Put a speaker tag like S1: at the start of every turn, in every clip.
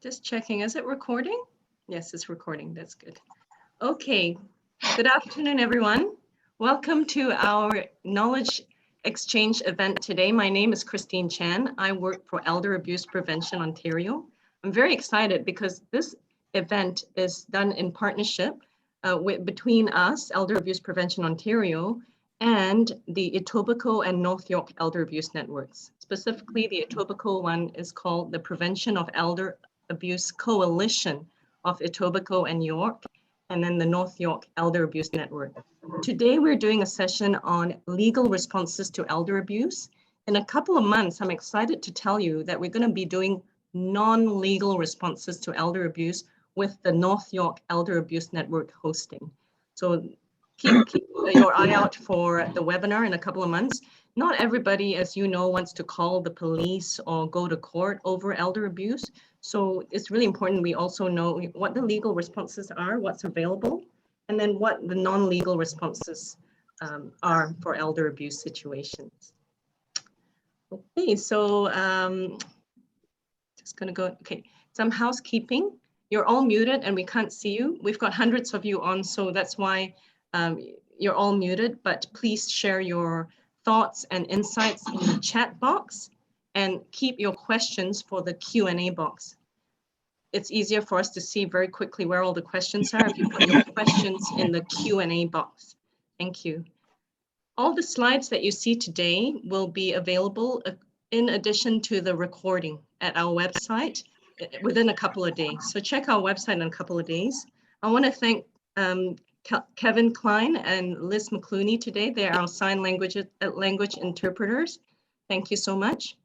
S1: Just checking, is it recording? Yes, it's recording, that's good. Okay, good afternoon, everyone. Welcome to our Knowledge Exchange event today. My name is Christine Chan. I work for Elder Abuse Prevention Ontario. I'm very excited because this event is done in partnership between us, Elder Abuse Prevention Ontario, and the Etobicoke and North York Elder Abuse Networks. Specifically, the Etobicoke one is called the Prevention of Elder Abuse Coalition of Etobicoke and York, and then the North York Elder Abuse Network. Today, we're doing a session on legal responses to elder abuse. In a couple of months, I'm excited to tell you that we're going to be doing non-legal responses to elder abuse with the North York Elder Abuse Network hosting. So keep your eye out for the webinar in a couple of months. Not everybody, as you know, wants to call the police or go to court over elder abuse. So it's really important we also know what the legal responses are, what's available, and then what the non-legal responses are for elder abuse situations. Okay, so just gonna go, okay, some housekeeping. You're all muted and we can't see you. We've got hundreds of you on, so that's why you're all muted, but please share your thoughts and insights in the chat box and keep your questions for the Q&A box. It's easier for us to see very quickly where all the questions are if you put your questions in the Q&A box. Thank you. All the slides that you see today will be available in addition to the recording at our website within a couple of days. So check our website in a couple of days. I want to thank Kevin Klein and Liz McClooney today. They are our sign language interpreters. Thank you so much.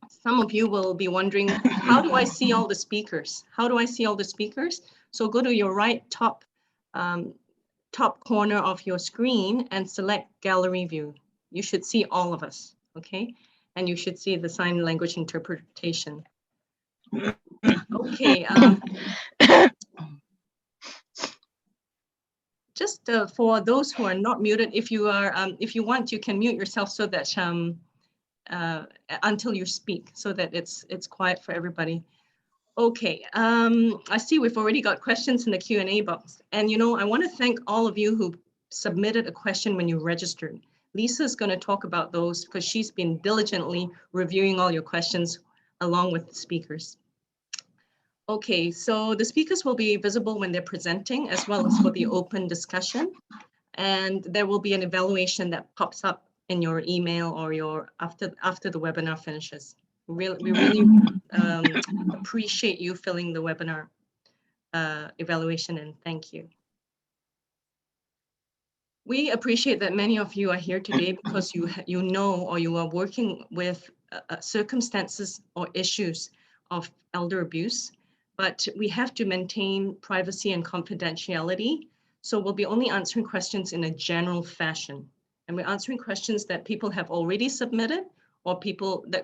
S1: Some of you will be wondering, how do I see all the speakers? How do I see all the speakers? So go to your right top corner of your screen and select gallery view. You should see all of us, okay? And you should see the sign language interpretation. Okay. Just for those who are not muted, if you want, you can mute yourself so that until you speak, so that it's quiet for everybody. Okay, I see we've already got questions in the Q&A box. And you know, I want to thank all of you who submitted a question when you registered. Lisa's going to talk about those because she's been diligently reviewing all your questions along with the speakers. Okay, so the speakers will be visible when they're presenting as well as for the open discussion. And there will be an evaluation that pops up in your email or your after the webinar finishes. We really appreciate you filling the webinar evaluation in. Thank you. We appreciate that many of you are here today because you know or you are working with circumstances or issues of elder abuse, but we have to maintain privacy and confidentiality. So we'll be only answering questions in a general fashion. And we're answering questions that people have already submitted or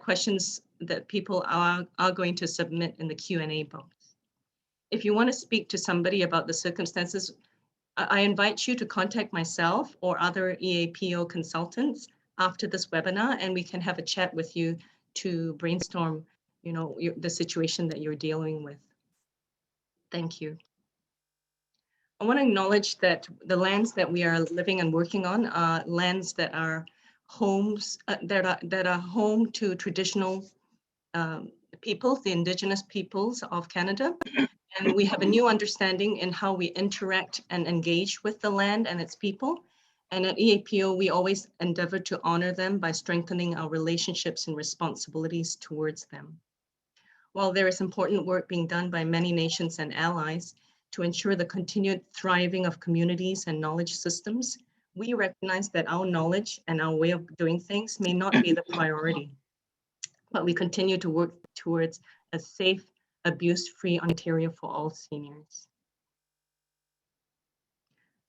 S1: questions that people are going to submit in the Q&A box. If you want to speak to somebody about the circumstances, I invite you to contact myself or other EAPO consultants after this webinar, and we can have a chat with you to brainstorm, you know, the situation that you're dealing with. Thank you. I want to acknowledge that the lands that we are living and working on are lands that are homes that are home to traditional peoples, the Indigenous peoples of Canada. And we have a new understanding in how we interact and engage with the land and its people. And at EAPO, we always endeavor to honor them by strengthening our relationships and responsibilities towards them. While there is important work being done by many nations and allies to ensure the continued thriving of communities and knowledge systems, we recognize that our knowledge and our way of doing things may not be the priority, but we continue to work towards a safe, abuse-free Ontario for all seniors.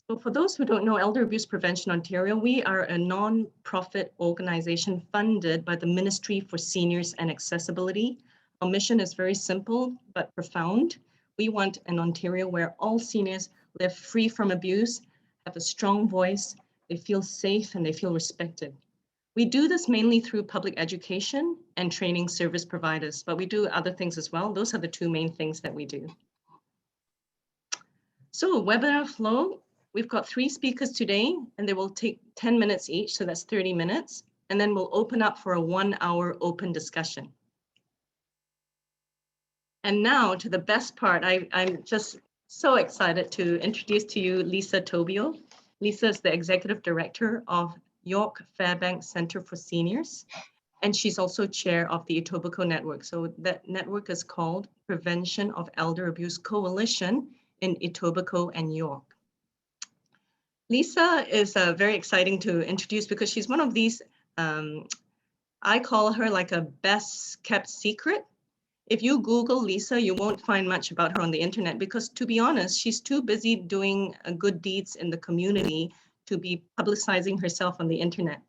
S1: So for those who don't know, Elder Abuse Prevention Ontario, we are a non-profit organization funded by the Ministry for Seniors and Accessibility. Our mission is very simple but profound. We want an Ontario where all seniors live free from abuse, have a strong voice, they feel safe and they feel respected. We do this mainly through public education and training service providers, but we do other things as well. Those are the two main things that we do. So webinar flow, we've got 3 speakers today, and they will take 10 minutes each, so that's 30 minutes. And then we'll open up for a 1-hour open discussion. And now to the best part, I'm just so excited to introduce to you Lisa Tobio. Lisa is the Executive Director of York Fairbanks Center for Seniors, and she's also chair of the Etobicoke Network. So that network is called Prevention of Elder Abuse Coalition in Etobicoke and York. Lisa is very exciting to introduce because she's one of these, I call her like a best kept secret. If you Google Lisa, you won't find much about her on the internet because, to be honest, she's too busy doing good deeds in the community to be publicizing herself on the internet.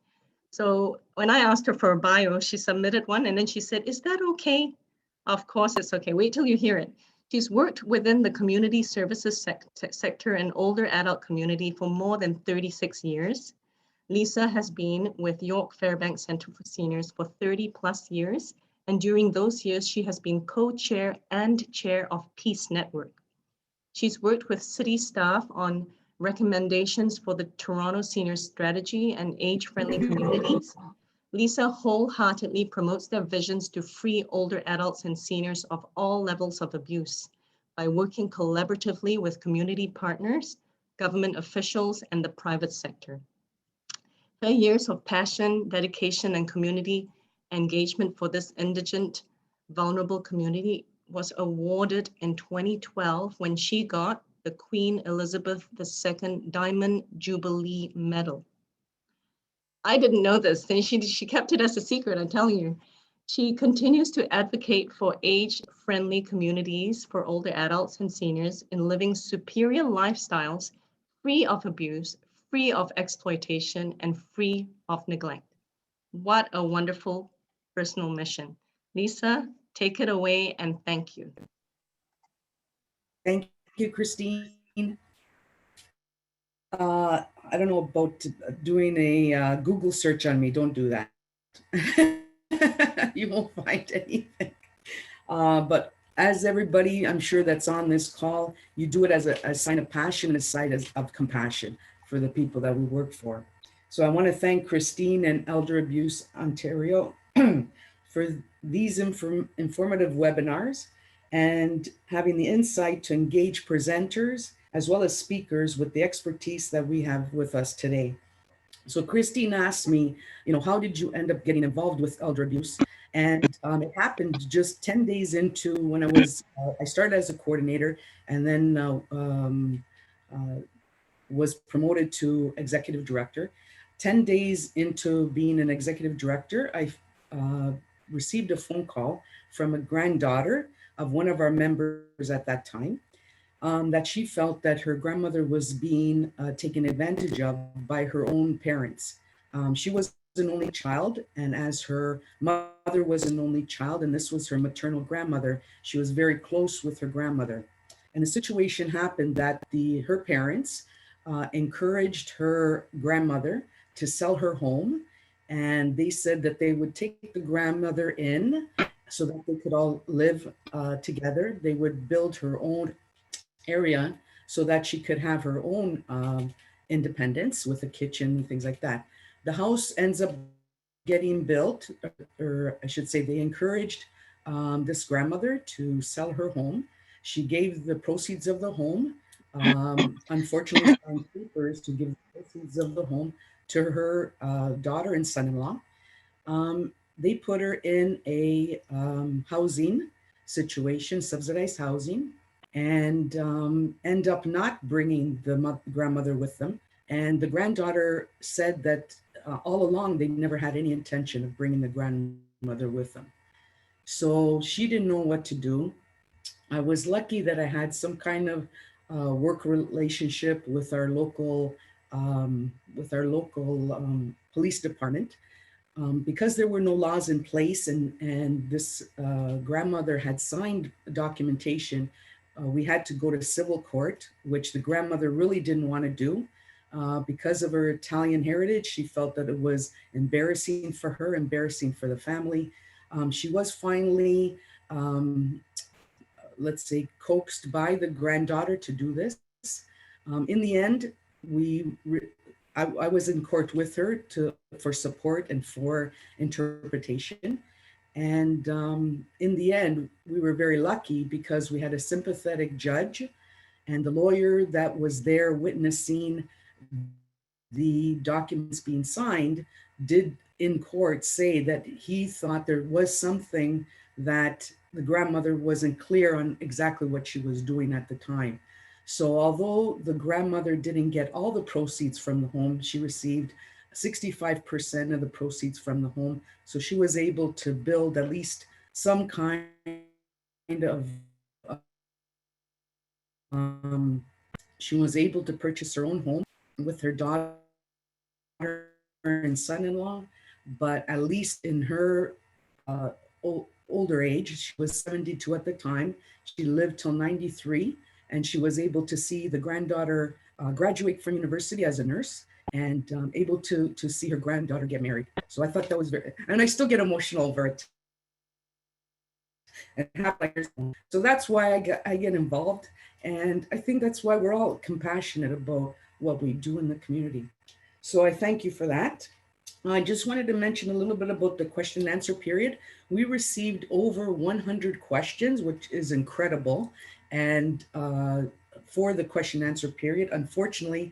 S1: So when I asked her for a bio, she submitted one and then she said, "Is that okay?" Of course it's okay. Wait till you hear it. She's worked within the community services sector and older adult community for more than 36 years. Lisa has been with York Fairbanks Center for Seniors for 30 plus years. And during those years, she has been co-chair and chair of Peace Network. She's worked with city staff on recommendations for the Toronto Senior Strategy and age-friendly communities. Lisa wholeheartedly promotes their visions to free older adults and seniors of all levels of abuse by working collaboratively with community partners, government officials, and the private sector. Her years of passion, dedication, and community engagement for this indigent, vulnerable community was awarded in 2012 when she got the Queen Elizabeth II Diamond Jubilee Medal. I didn't know this, and she kept it as a secret, I'm telling you. She continues to advocate for age-friendly communities for older adults and seniors in living superior lifestyles, free of abuse, free of exploitation, and free of neglect. What a wonderful personal mission. Lisa, take it away and thank you.
S2: Thank you, Christine. I don't know about doing a Google search on me. Don't do that. You won't find anything. But as everybody, I'm sure that's on this call, you do it as a sign of passion and a sign of compassion for the people that we work for. So I want to thank Christine and Elder Abuse Ontario for these informative webinars and having the insight to engage presenters as well as speakers with the expertise that we have with us today. So Christine asked me, how did you end up getting involved with elder abuse? And it happened just 10 days into when I started as a coordinator and then was promoted to executive director. 10 days into being an executive director, I received a phone call from a granddaughter of one of our members at that time, that she felt that her grandmother was being taken advantage of by her own parents. She was an only child, and as her mother was an only child, and this was her maternal grandmother, she was very close with her grandmother. And the situation happened that her parents encouraged her grandmother to sell her home, and they said that they would take the grandmother in so that they could all live together. They would build her own area so that she could have her own independence with a kitchen and things like that. The house ends up getting built, or I should say they encouraged this grandmother to sell her home. She gave the proceeds of the home, unfortunately signed papers to give the proceeds of the home to her daughter and son-in-law. They put her in a housing situation, subsidized housing, and end up not bringing the grandmother with them. And the granddaughter said that all along they never had any intention of bringing the grandmother with them. So she didn't know what to do. I was lucky that I had some kind of work relationship with our local police department. Because there were no laws in place and this grandmother had signed documentation, we had to go to civil court, which the grandmother really didn't want to do. Because of her Italian heritage, she felt that it was embarrassing for her, embarrassing for the family. She was finally, let's say, coaxed by the granddaughter to do this. In the end, I was in court with her for support and for interpretation. And in the end, we were very lucky because we had a sympathetic judge, and the lawyer that was there witnessing the documents being signed did in court say that he thought there was something that the grandmother wasn't clear on exactly what she was doing at the time. So although the grandmother didn't get all the proceeds from the home, she received 65% of the proceeds from the home. So she was able to build at least some kind of, um, she was able to purchase her own home with her daughter and son-in-law, but at least in her uh, older age, she was 72 at the time, she lived till 93, and she was able to see the granddaughter graduate from university as a nurse, and able to see her granddaughter get married. So I thought that was very, and I still get emotional over it. And so that's why I get involved. And I think that's why we're all compassionate about what we do in the community. So I thank you for that. I just wanted to mention a little bit about the question and answer period. We received over 100 questions, which is incredible. And for the question and answer period, unfortunately,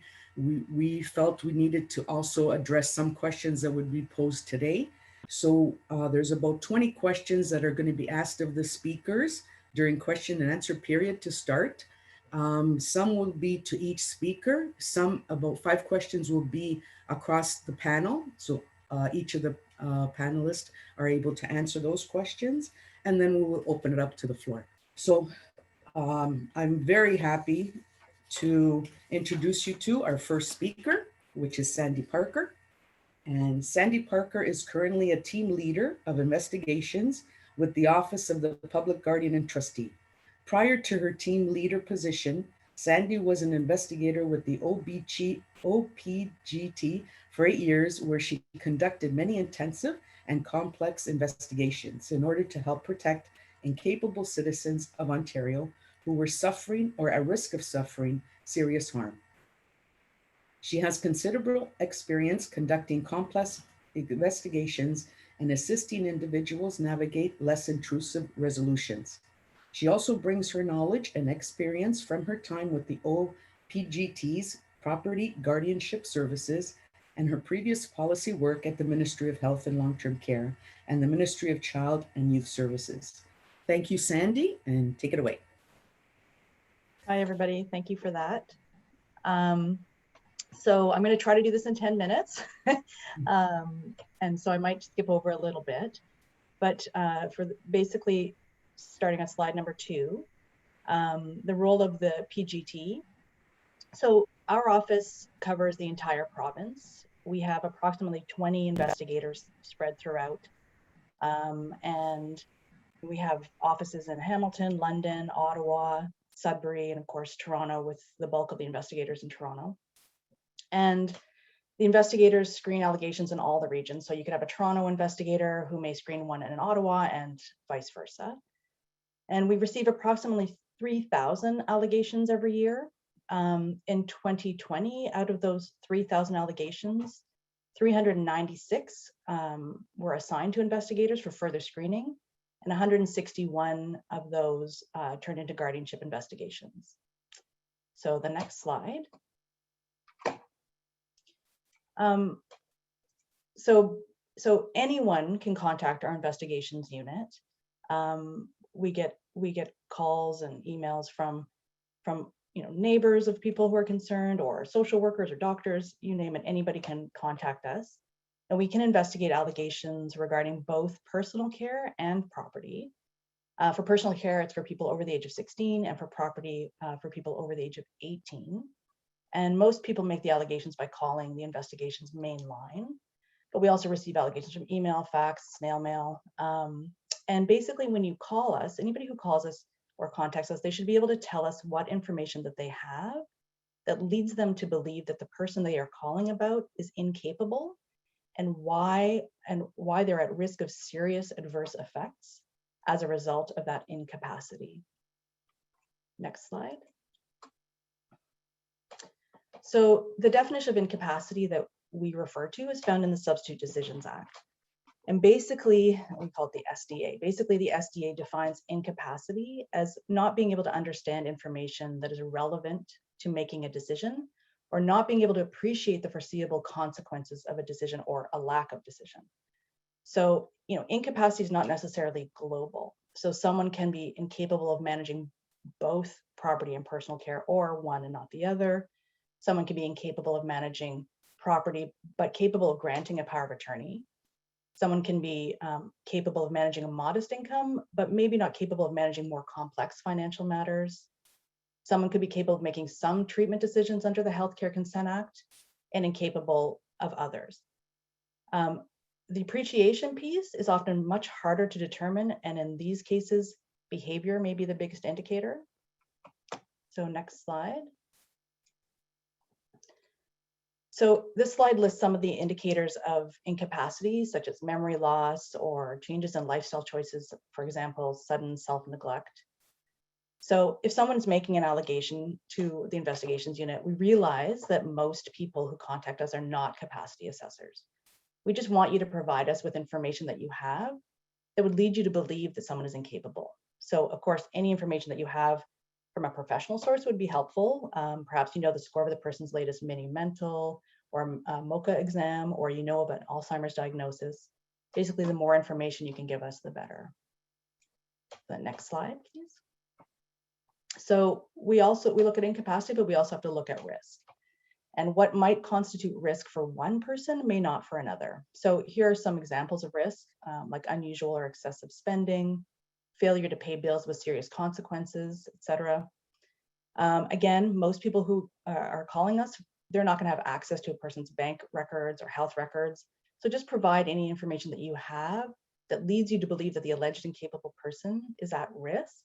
S2: we felt we needed to also address some questions that would be posed today. So there's about 20 questions that are going to be asked of the speakers during question and answer period to start. Some will be to each speaker. Some, about 5 questions, will be across the panel. So each of the panelists are able to answer those questions, and then we will open it up to the floor. So I'm very happy to introduce you to our first speaker, which is Sandy Parker. And Sandy Parker is currently a team leader of investigations with the Office of the Public Guardian and Trustee. Prior to her team leader position, Sandy was an investigator with the OPGT for 8 years, where she conducted many intensive and complex investigations in order to help protect incapable citizens of Ontario who were suffering or at risk of suffering serious harm. She has considerable experience conducting complex investigations and assisting individuals navigate less intrusive resolutions. She also brings her knowledge and experience from her time with the OPGT's Property Guardianship Services and her previous policy work at the Ministry of Health and Long-Term Care and the Ministry of Child and Youth Services. Thank you, Sandy, and take it away.
S3: Hi, everybody. Thank you for that. So I'm going to try to do this in 10 minutes. And so I might skip over a little bit, but basically starting on slide number 2, the role of the PGT. So our office covers the entire province. We have approximately 20 investigators spread throughout. And we have offices in Hamilton, London, Ottawa, Sudbury, and of course, Toronto, with the bulk of the investigators in Toronto. And the investigators screen allegations in all the regions. So you could have a Toronto investigator who may screen one in Ottawa and vice versa. And we receive approximately 3,000 allegations every year. In 2020, out of those 3,000 allegations, 396 were assigned to investigators for further screening, and 161 of those turned into guardianship investigations. So the next slide. So anyone can contact our investigations unit. We get calls and emails from neighbors of people who are concerned, or social workers or doctors, you name it. Anybody can contact us, and we can investigate allegations regarding both personal care and property. For personal care, it's for people over the age of 16, and for property, for people over the age of 18. And most people make the allegations by calling the investigations main line, but we also receive allegations from email, fax, snail mail. And basically, when you call us, anybody who calls us or contacts us, they should be able to tell us what information that they have that leads them to believe that the person they are calling about is incapable, and why they're at risk of serious adverse effects as a result of that incapacity. Next slide. So the definition of incapacity that we refer to is found in the Substitute Decisions Act. And basically, we call it the SDA. Basically, the SDA defines incapacity as not being able to understand information that is relevant to making a decision, or not being able to appreciate the foreseeable consequences of a decision or a lack of decision. So, incapacity is not necessarily global. So someone can be incapable of managing both property and personal care, or one and not the other. Someone can be incapable of managing property, but capable of granting a power of attorney. Someone can be capable of managing a modest income, but maybe not capable of managing more complex financial matters. Someone could be capable of making some treatment decisions under the Healthcare Consent Act and incapable of others. The appreciation piece is often much harder to determine, and in these cases, behavior may be the biggest indicator. So next slide. So this slide lists some of the indicators of incapacity, such as memory loss or changes in lifestyle choices, for example, sudden self-neglect. So if someone's making an allegation to the investigations unit, we realize that most people who contact us are not capacity assessors. We just want you to provide us with information that you have that would lead you to believe that someone is incapable. So of course, any information that you have from a professional source would be helpful. Perhaps you know the score of the person's latest mini mental or MOCA exam, or you know about Alzheimer's diagnosis. Basically, the more information you can give us, the better. The next slide, please. So we look at incapacity, but we also have to look at risk. And what might constitute risk for one person may not for another. So here are some examples of risk, like unusual or excessive spending, failure to pay bills with serious consequences, etc. Again, most people who are calling us, they're not going to have access to a person's bank records or health records. So just provide any information that you have that leads you to believe that the alleged incapable person is at risk.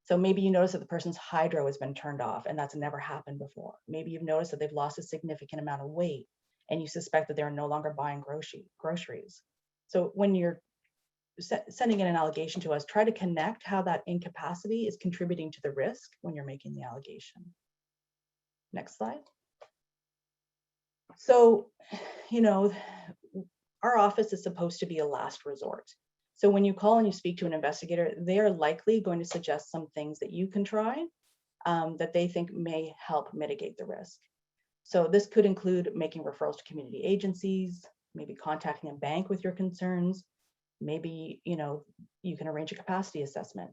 S3: So maybe you notice that the person's hydro has been turned off, and that's never happened before. Maybe you've noticed that they've lost a significant amount of weight, and you suspect that they're no longer buying groceries. So when you're sending in an allegation to us, try to connect how that incapacity is contributing to the risk when you're making the allegation. Next slide. So, our office is supposed to be a last resort. So when you call and you speak to an investigator, they are likely going to suggest some things that you can try that they think may help mitigate the risk. So this could include making referrals to community agencies, maybe contacting a bank with your concerns. Maybe, you can arrange a capacity assessment.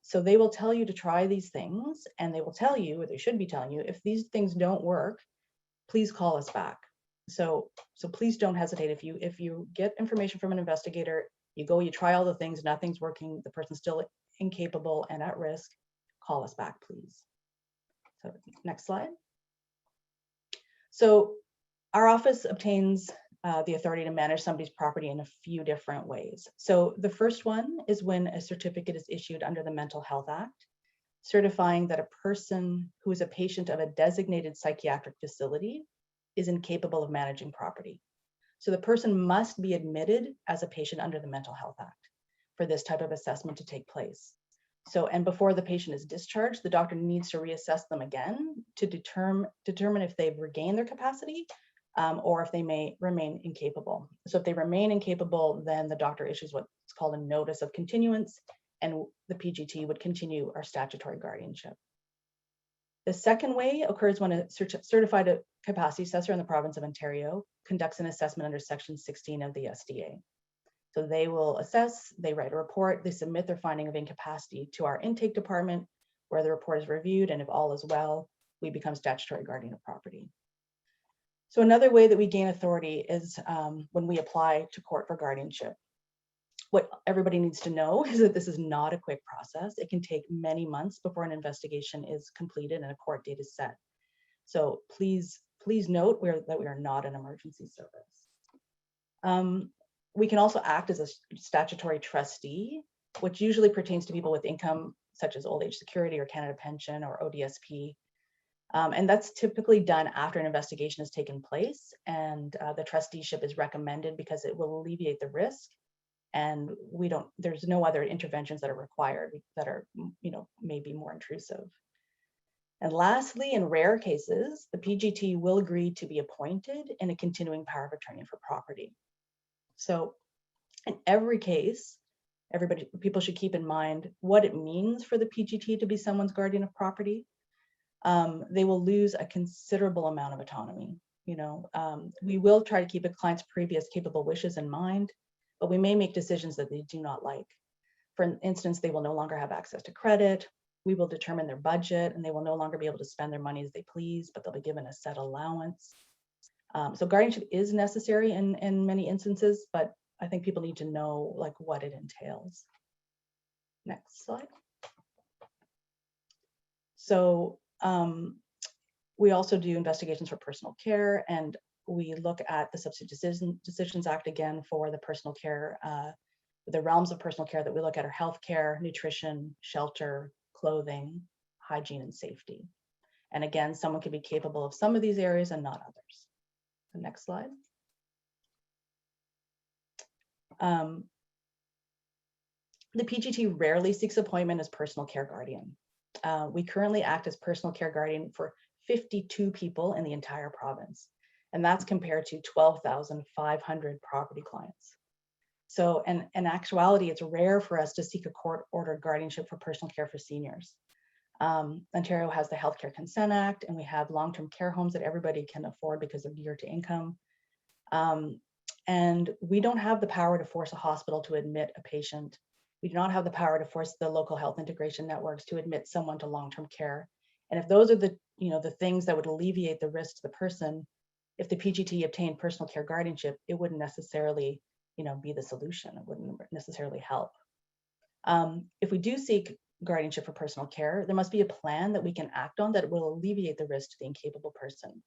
S3: So they will tell you to try these things, and they will tell you, or they should be telling you, if these things don't work, please call us back. So please don't hesitate. If you get information from an investigator, you try all the things, nothing's working, the person's still incapable and at risk, call us back, please. So next slide. So our office obtains the authority to manage somebody's property in a few different ways. So the first one is when a certificate is issued under the Mental Health Act, certifying that a person who is a patient of a designated psychiatric facility is incapable of managing property. So the person must be admitted as a patient under the Mental Health Act for this type of assessment to take place. So, and before the patient is discharged, the doctor needs to reassess them again to determine if they've regained their capacity or if they may remain incapable. So if they remain incapable, then the doctor issues what's called a notice of continuance, and the PGT would continue our statutory guardianship. The second way occurs when a certified capacity assessor in the province of Ontario conducts an assessment under Section 16 of the SDA. So they will assess, they write a report, they submit their finding of incapacity to our intake department, where the report is reviewed, and if all is well, we become statutory guardian of property. So another way that we gain authority is when we apply to court for guardianship. What everybody needs to know is that this is not a quick process. It can take many months before an investigation is completed and a court date is set. So please note that we are not an emergency service. We can also act as a statutory trustee, which usually pertains to people with income such as old age security or Canada pension or ODSP. And that's typically done after an investigation has taken place, and the trusteeship is recommended because it will alleviate the risk. And there's no other interventions that are required that are, maybe more intrusive. And lastly, in rare cases, the PGT will agree to be appointed in a continuing power of attorney for property. So in every case, people should keep in mind what it means for the PGT to be someone's guardian of property. They will lose a considerable amount of autonomy. We will try to keep a client's previous capable wishes in mind, but we may make decisions that they do not like. For instance, they will no longer have access to credit. We will determine their budget, and they will no longer be able to spend their money as they please, but they'll be given a set allowance. So guardianship is necessary in many instances, but I think people need to know what it entails. Next slide. So we also do investigations for personal care, and we look at the Substitute Decisions Act again for the personal care. The realms of personal care that we look at are healthcare, nutrition, shelter, clothing, hygiene, and safety. And again, someone can be capable of some of these areas and not others. The next slide. The PGT rarely seeks appointment as personal care guardian. We currently act as personal care guardian for 52 people in the entire province, and that's compared to 12,500 property clients. So, in actuality, it's rare for us to seek a court-ordered guardianship for personal care for seniors. Ontario has the Healthcare Consent Act, and we have long-term care homes that everybody can afford because of year to income. And we don't have the power to force a hospital to admit a patient. We do not have the power to force the local health integration networks to admit someone to long-term care. And if those are the things that would alleviate the risk to the person, if the PGT obtained personal care guardianship, it wouldn't necessarily be the solution. It wouldn't necessarily help. If we do seek guardianship for personal care, there must be a plan that we can act on that will alleviate the risk to the incapable person.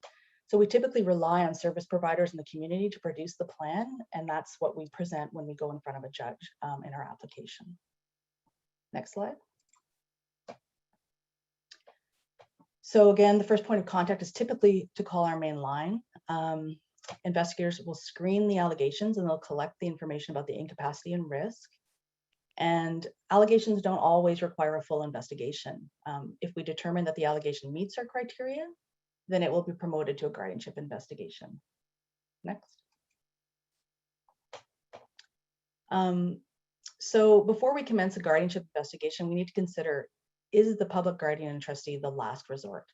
S3: So we typically rely on service providers in the community to produce the plan, and that's what we present when we go in front of a judge in our application. Next slide. So again, the first point of contact is typically to call our main line. Investigators will screen the allegations and they'll collect the information about the incapacity and risk. And allegations don't always require a full investigation. If we determine that the allegation meets our criteria, then it will be promoted to a guardianship investigation. Next. So before we commence a guardianship investigation, we need to consider, is the public guardian and trustee the last resort?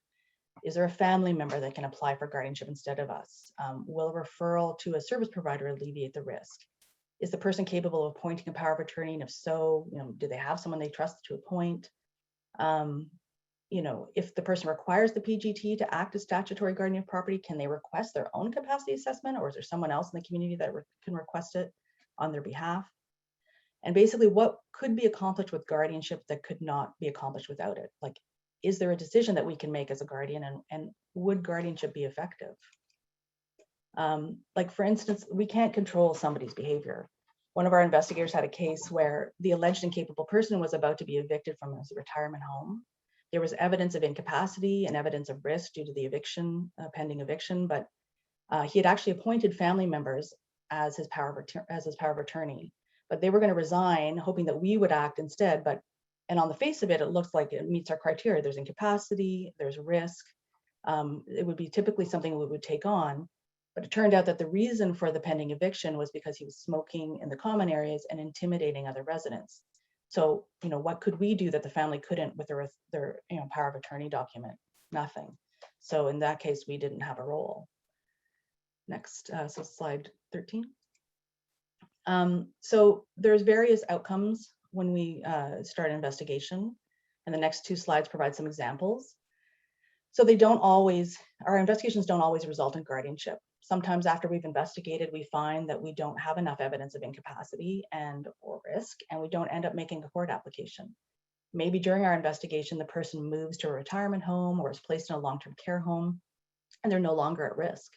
S3: Is there a family member that can apply for guardianship instead of us? Will a referral to a service provider alleviate the risk? Is the person capable of appointing a power of attorney? And if so, do they have someone they trust to appoint? If the person requires the PGT to act as statutory guardian of property, can they request their own capacity assessment, or is there someone else in the community that can request it on their behalf? And basically, what could be accomplished with guardianship that could not be accomplished without it? Is there a decision that we can make as a guardian, and would guardianship be effective? For instance, we can't control somebody's behavior. One of our investigators had a case where the alleged incapable person was about to be evicted from his retirement home. There was evidence of incapacity and evidence of risk due to the eviction, pending eviction, but he had actually appointed family members as his power of attorney. But they were going to resign, hoping that we would act instead. And on the face of it, it looks like it meets our criteria. There's incapacity, there's risk. It would be typically something we would take on. But it turned out that the reason for the pending eviction was because he was smoking in the common areas and intimidating other residents. So, what could we do that the family couldn't with their power of attorney document? Nothing. So in that case, we didn't have a role. Next, so slide 13. So there's various outcomes when we start an investigation, and the next two slides provide some examples. So our investigations don't always result in guardianship. Sometimes after we've investigated, we find that we don't have enough evidence of incapacity or risk, and we don't end up making a court application. Maybe during our investigation, the person moves to a retirement home or is placed in a long-term care home, and they're no longer at risk.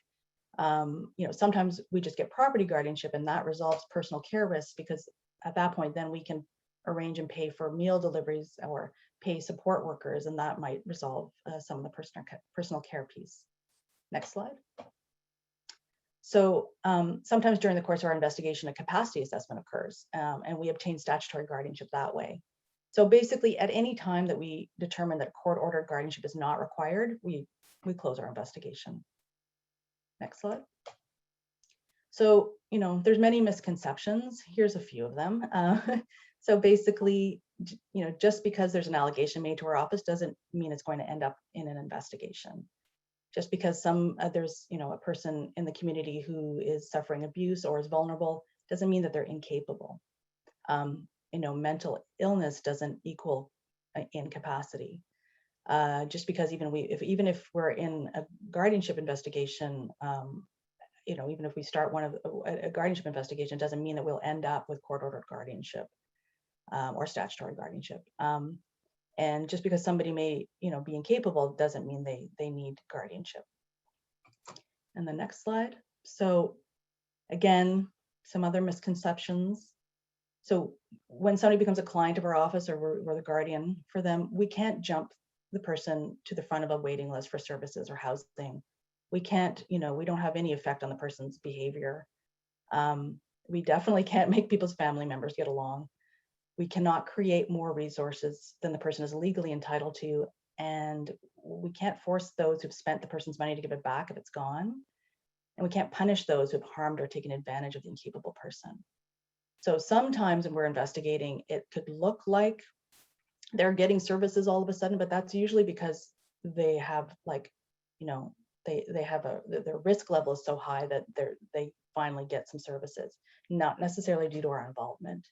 S3: Sometimes we just get property guardianship, and that resolves personal care risks, because at that point, then we can arrange and pay for meal deliveries or pay support workers, and that might resolve some of the personal care piece. Next slide. So sometimes during the course of our investigation, a capacity assessment occurs, and we obtain statutory guardianship that way. So basically, at any time that we determine that court-ordered guardianship is not required, we close our investigation. Next slide. So, there's many misconceptions. Here's a few of them. So basically, just because there's an allegation made to our office doesn't mean it's going to end up in an investigation. Just because there's a person in the community who is suffering abuse or is vulnerable doesn't mean that they're incapable. Mental illness doesn't equal incapacity. Just because even if we're in a guardianship investigation, even if we start a guardianship investigation, doesn't mean that we'll end up with court-ordered guardianship or statutory guardianship. And just because somebody may, be incapable doesn't mean they need guardianship. And the next slide. So again, some other misconceptions. So when somebody becomes a client of our office or we're the guardian for them, we can't jump the person to the front of a waiting list for services or housing. We can't, we don't have any effect on the person's behavior. We definitely can't make people's family members get along. We cannot create more resources than the person is legally entitled to, and we can't force those who've spent the person's money to give it back if it's gone. And we can't punish those who've harmed or taken advantage of the incapable person. So sometimes when we're investigating, it could look like they're getting services all of a sudden, but that's usually because they have they have their risk level is so high that they finally get some services, not necessarily due to our involvement.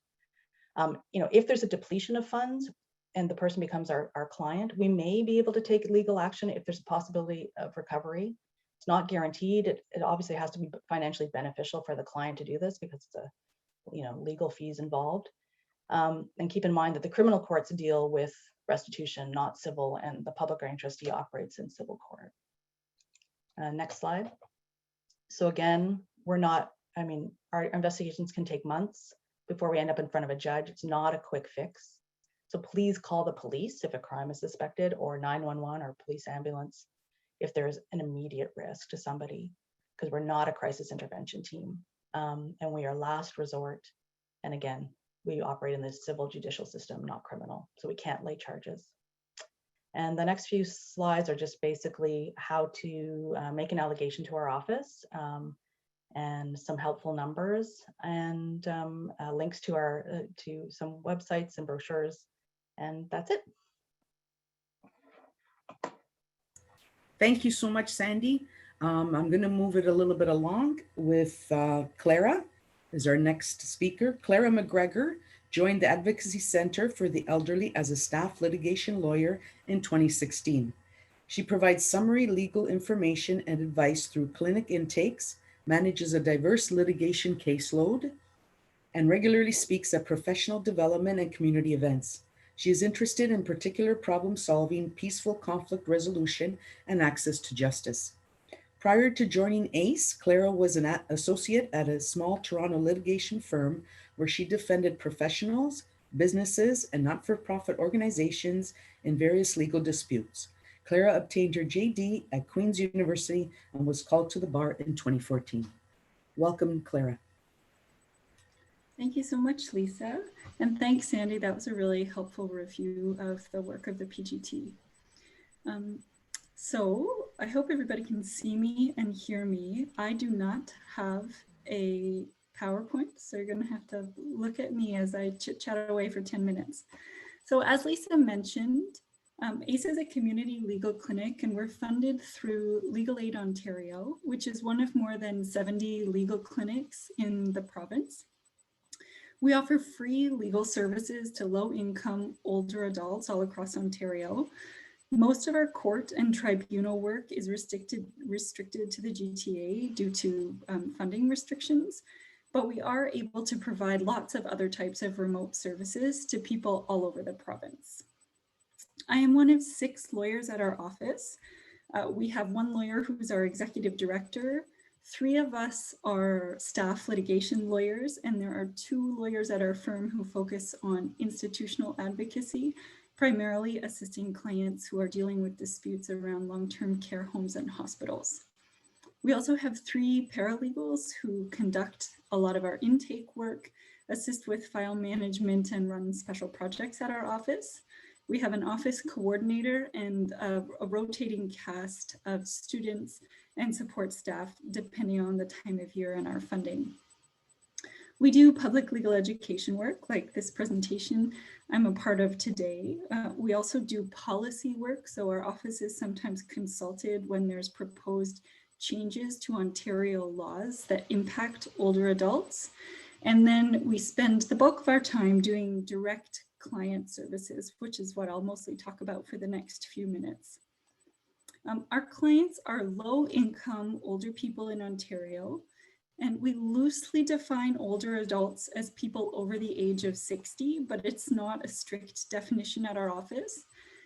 S3: If there's a depletion of funds and the person becomes our client, we may be able to take legal action if there's a possibility of recovery. It's not guaranteed. It obviously has to be financially beneficial for the client to do this because it's legal fees involved. And keep in mind that the criminal courts deal with restitution, not civil, and the public guardian trustee operates in civil court. Next slide. So again, our investigations can take months before we end up in front of a judge. It's not a quick fix. So please call the police if a crime is suspected, or 911 or police ambulance if there's an immediate risk to somebody, because we're not a crisis intervention team. And we are last resort. And again, we operate in the civil judicial system, not criminal. So we can't lay charges. And the next few slides are just basically how to make an allegation to our office, and some helpful numbers, and links to to some websites and brochures. And that's it.
S2: Thank you so much, Sandy. I'm going to move it a little bit along with Clara is our next speaker. Clara McGregor joined the Advocacy Center for the Elderly as a staff litigation lawyer in 2016. She provides summary legal information and advice through clinic intakes, manages a diverse litigation caseload, and regularly speaks at professional development and community events. She is interested in particular problem solving, peaceful conflict resolution, and access to justice. Prior to joining ACE, Clara was an associate at a small Toronto litigation firm where she defended professionals, businesses, and not-for-profit organizations in various legal disputes. Clara obtained her JD at Queen's University and was called to the bar in 2014. Welcome, Clara.
S4: Thank you so much, Lisa. And thanks, Sandy. That was a really helpful review of the work of the PGT. So I hope everybody can see me and hear me. I do not have a PowerPoint, so you're going to have to look at me as I chit-chat away for 10 minutes. So as Lisa mentioned, ACE is a community legal clinic, and we're funded through Legal Aid Ontario, which is one of more than 70 legal clinics in the province. We offer free legal services to low-income older adults all across Ontario. Most of our court and tribunal work is restricted to the GTA due to funding restrictions, but we are able to provide lots of other types of remote services to people all over the province. I am one of 6 lawyers at our office. We have one lawyer who's our executive director, 3 of us are staff litigation lawyers, and there are 2 lawyers at our firm who focus on institutional advocacy, primarily assisting clients who are dealing with disputes around long-term care homes and hospitals. We also have 3 paralegals who conduct a lot of our intake work, assist with file management, and run special projects at our office. We have an office coordinator and a rotating cast of students and support staff, depending on the time of year and our funding. We do public legal education work, like this presentation I'm a part of today. We also do policy work, so our office is sometimes consulted when there's proposed changes to Ontario laws that impact older adults. And then we spend the bulk of our time doing direct client services, which is what I'll mostly talk about for the next few minutes. Our clients are low-income older people in Ontario, and we loosely define older adults as people over the age of 60, but it's not a strict definition at our office.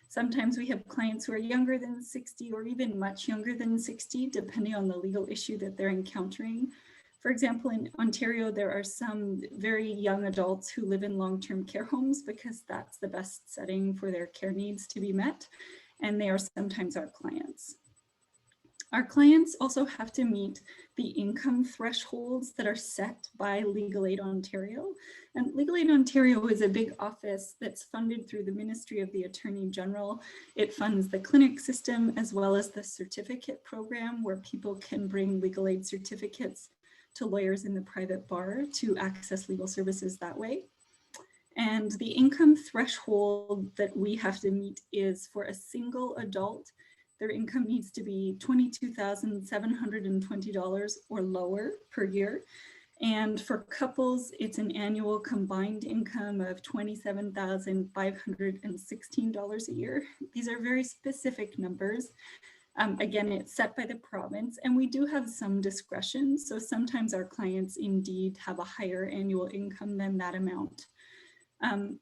S4: Sometimes we have clients who are younger than 60 or even much younger than 60, depending on the legal issue that they're encountering. For example, in Ontario, there are some very young adults who live in long-term care homes because that's the best setting for their care needs to be met, and they are sometimes our clients. Our clients also have to meet the income thresholds that are set by Legal Aid Ontario. And Legal Aid Ontario is a big office that's funded through the Ministry of the Attorney General. It funds the clinic system as well as the certificate program where people can bring legal aid certificates to lawyers in the private bar to access legal services that way. And the income threshold that we have to meet is for a single adult, their income needs to be $22,720 or lower per year. And for couples, it's an annual combined income of $27,516 a year. These are very specific numbers. Again, it's set by the province, and we do have some discretion. So sometimes our clients indeed have a higher annual income than that amount.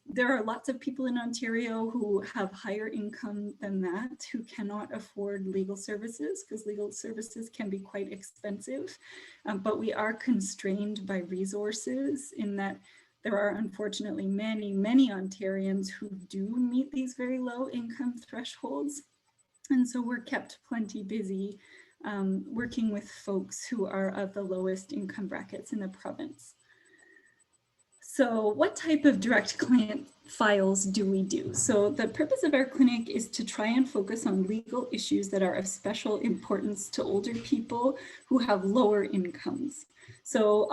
S4: There are lots of people in Ontario who have higher income than that, who cannot afford legal services because legal services can be quite expensive. But we are constrained by resources in that there are unfortunately many, many Ontarians who do meet these very low income thresholds. And so we're kept plenty busy working with folks who are of the lowest income brackets in the province. So what type of direct client files do we do? So the purpose of our clinic is to try and focus on legal issues that are of special importance to older people who have lower incomes. So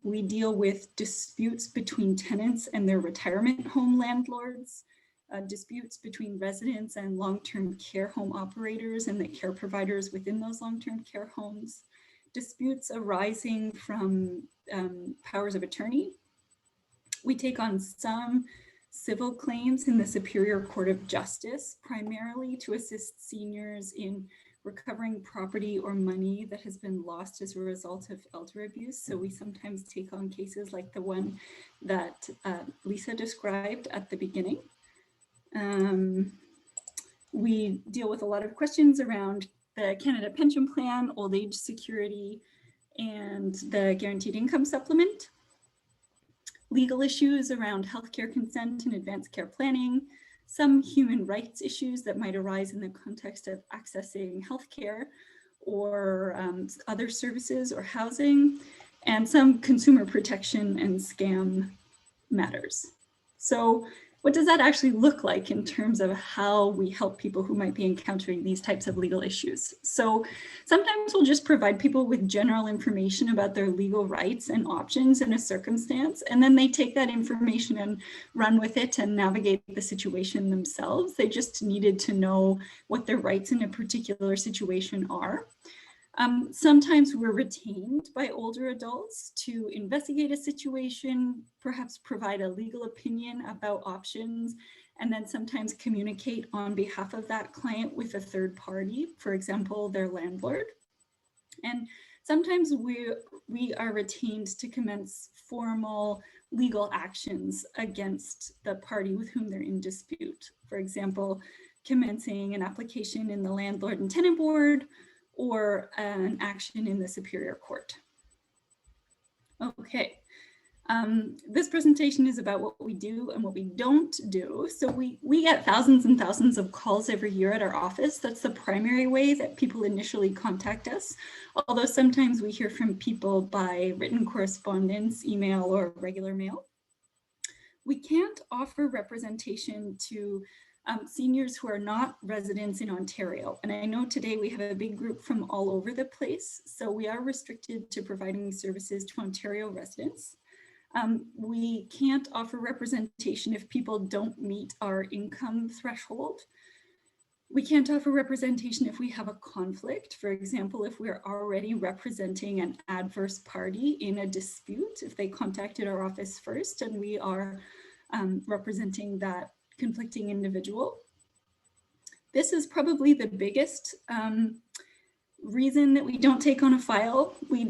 S4: we deal with disputes between tenants and their retirement home landlords, disputes between residents and long-term care home operators and the care providers within those long-term care homes, disputes arising from powers of attorney. We take on some civil claims in the Superior Court of Justice, primarily to assist seniors in recovering property or money that has been lost as a result of elder abuse. So we sometimes take on cases like the one that Lisa described at the beginning. We deal with a lot of questions around the Canada Pension Plan, old age security, and the Guaranteed Income Supplement. Legal issues around healthcare consent and advanced care planning, some human rights issues that might arise in the context of accessing healthcare or other services or housing, and some consumer protection and scam matters. So what does that actually look like in terms of how we help people who might be encountering these types of legal issues? So sometimes we'll just provide people with general information about their legal rights and options in a circumstance, and then they take that information and run with it and navigate the situation themselves. They just needed to know what their rights in a particular situation are. Sometimes we're retained by older adults to investigate a situation, perhaps provide a legal opinion about options, and then sometimes communicate on behalf of that client with a third party, for example, their landlord. And sometimes we are retained to commence formal legal actions against the party with whom they're in dispute. For example, commencing an application in the Landlord and Tenant Board, or an action in the Superior Court. Okay. This presentation is about what we do and what we don't do. So we get thousands and thousands of calls every year at our office. That's the primary way that people initially contact us. Although sometimes we hear from people by written correspondence, email, or regular mail. We can't offer representation to seniors who are not residents in Ontario. And I know today we have a big group from all over the place. So we are restricted to providing services to Ontario residents. We can't offer representation if people don't meet our income threshold. We can't offer representation if we have a conflict. For example, if we're already representing an adverse party in a dispute, if they contacted our office first and we are representing that conflicting individual. This is probably the biggest reason that we don't take on a file. We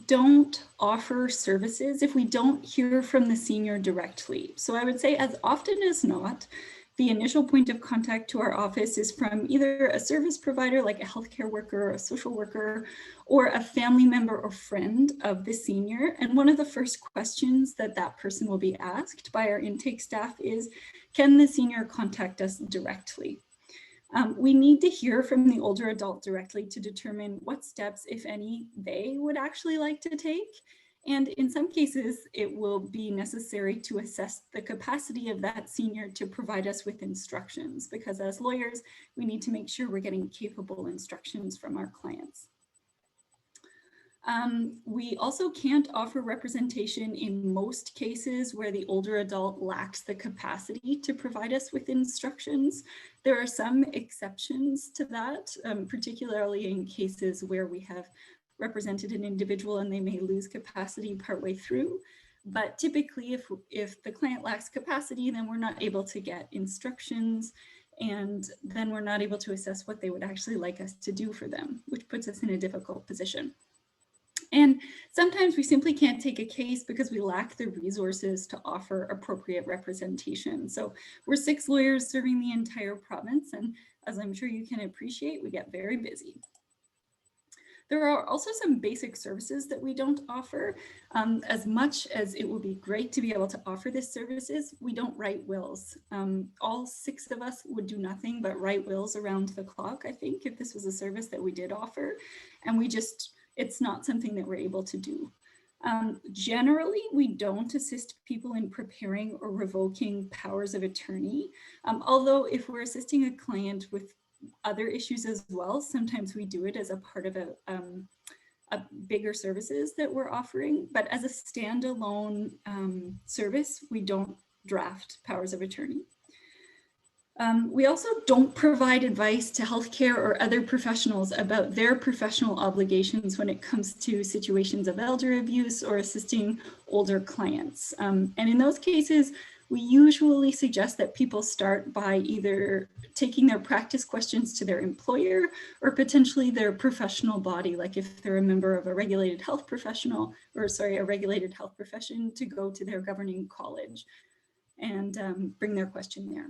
S4: don't offer services if we don't hear from the senior directly. So I would say as often as not, the initial point of contact to our office is from either a service provider like a healthcare worker, a social worker, or a family member or friend of the senior. And one of the first questions that that person will be asked by our intake staff is, can the senior contact us directly? We need to hear from the older adult directly to determine what steps, if any, they would actually like to take. And in some cases, it will be necessary to assess the capacity of that senior to provide us with instructions, because as lawyers, we need to make sure we're getting capable instructions from our clients. We also can't offer representation in most cases where the older adult lacks the capacity to provide us with instructions. There are some exceptions to that, particularly in cases where we have represented an individual and they may lose capacity partway through. But typically, if the client lacks capacity, then we're not able to get instructions, and then we're not able to assess what they would actually like us to do for them, which puts us in a difficult position. And sometimes we simply can't take a case because we lack the resources to offer appropriate representation. So we're 6 lawyers serving the entire province, and as I'm sure you can appreciate, we get very busy. There are also some basic services that we don't offer. As much as it would be great to be able to offer these services, we don't write wills. All 6 of us would do nothing but write wills around the clock, I think, if this was a service that we did offer. And it's not something that we're able to do. Generally, we don't assist people in preparing or revoking powers of attorney. Although if we're assisting a client with other issues as well, sometimes we do it as a part of a bigger services that we're offering. But as a standalone service, we don't draft powers of attorney. We also don't provide advice to healthcare or other professionals about their professional obligations when it comes to situations of elder abuse or assisting older clients. And in those cases, we usually suggest that people start by either taking their practice questions to their employer or potentially their professional body, like if they're a member of a regulated health professional, or a regulated health profession, to go to their governing college and bring their question there.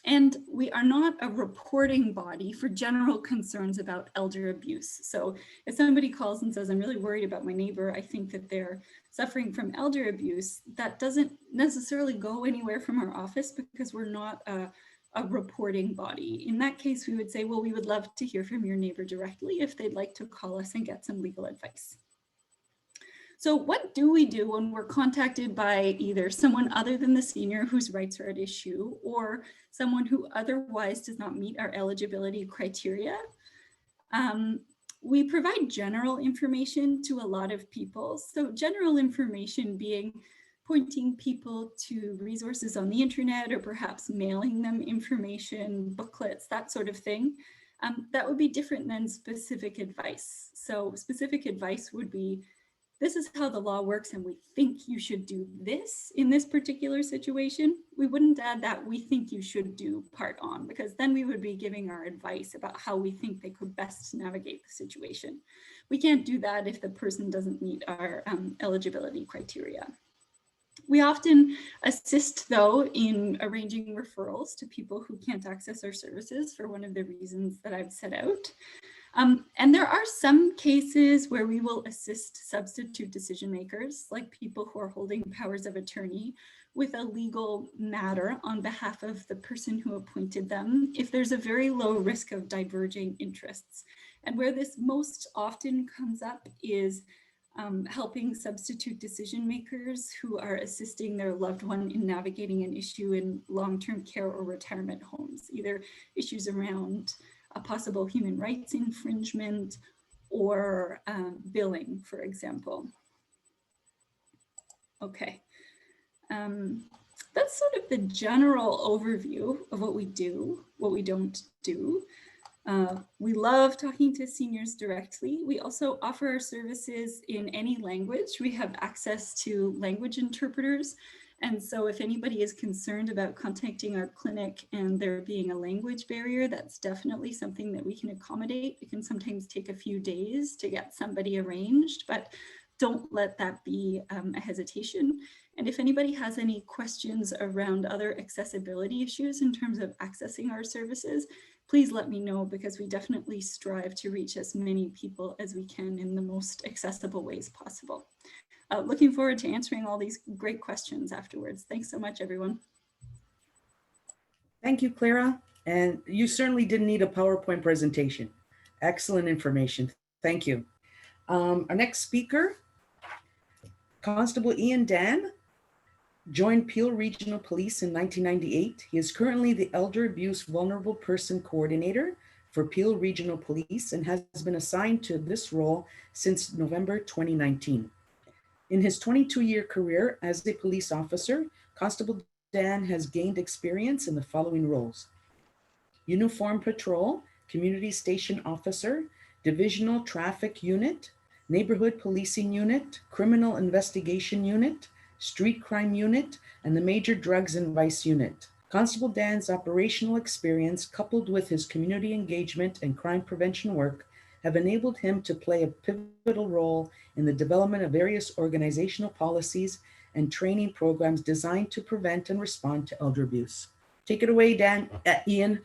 S4: And we are not a reporting body for general concerns about elder abuse. So if somebody calls and says, I'm really worried about my neighbor, I think that they're suffering from elder abuse, that doesn't necessarily go anywhere from our office because we're not a reporting body. In that case, we would say, well, we would love to hear from your neighbor directly if they'd like to call us and get some legal advice. So what do we do when we're contacted by either someone other than the senior whose rights are at issue or someone who otherwise does not meet our eligibility criteria? We provide general information to a lot of people. So general information being pointing people to resources on the internet or perhaps mailing them information, booklets, that sort of thing. That would be different than specific advice. So specific advice would be, this is how the law works and we think you should do this in this particular situation. We wouldn't add that we think you should do part on, because then we would be giving our advice about how we think they could best navigate the situation. We can't do that if the person doesn't meet our eligibility criteria. We often assist, though, in arranging referrals to people who can't access our services for one of the reasons that I've set out. And there are some cases where we will assist substitute decision makers, like people who are holding powers of attorney, with a legal matter on behalf of the person who appointed them, if there's a very low risk of diverging interests. And where this most often comes up is helping substitute decision makers who are assisting their loved one in navigating an issue in long-term care or retirement homes, either issues around a possible human rights infringement or billing, for example. Okay. That's sort of the general overview of what we do, what we don't do. We love talking to seniors directly. We also offer our services in any language. We have access to language interpreters. And so if anybody is concerned about contacting our clinic and there being a language barrier, that's definitely something that we can accommodate. It can sometimes take a few days to get somebody arranged, but don't let that be a hesitation. And if anybody has any questions around other accessibility issues in terms of accessing our services, please let me know, because we definitely strive to reach as many people as we can in the most accessible ways possible. Looking forward to answering all these great questions afterwards. Thanks so much, everyone.
S2: Thank you, Clara. And you certainly didn't need a PowerPoint presentation. Excellent information. Thank you. Our next speaker, Constable Ian Dan, joined Peel Regional Police in 1998. He is currently the Elder Abuse Vulnerable Person Coordinator for Peel Regional Police and has been assigned to this role since November 2019. In his 22-year career as a police officer, Constable Dan has gained experience in the following roles: Uniform Patrol, Community Station Officer, Divisional Traffic Unit, Neighborhood Policing Unit, Criminal Investigation Unit, Street Crime Unit, and the Major Drugs and Vice Unit. Constable Dan's operational experience, coupled with his community engagement and crime prevention work, have enabled him to play a pivotal role in the development of various organizational policies and training programs designed to prevent and respond to elder abuse. Take it away, Dan, Ian.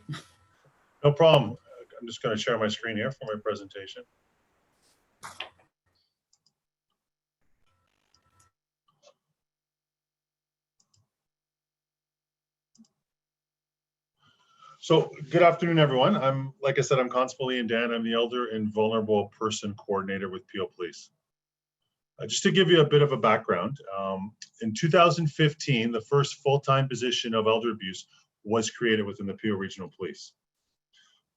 S5: No problem. I'm just going to share my screen here for my presentation. So good afternoon, everyone. Like I said, I'm Constable Ian Dan. I'm the Elder and Vulnerable Person Coordinator with Peel Police. Just to give you a bit of a background, in 2015, the first full-time position of elder abuse was created within the Peel Regional Police.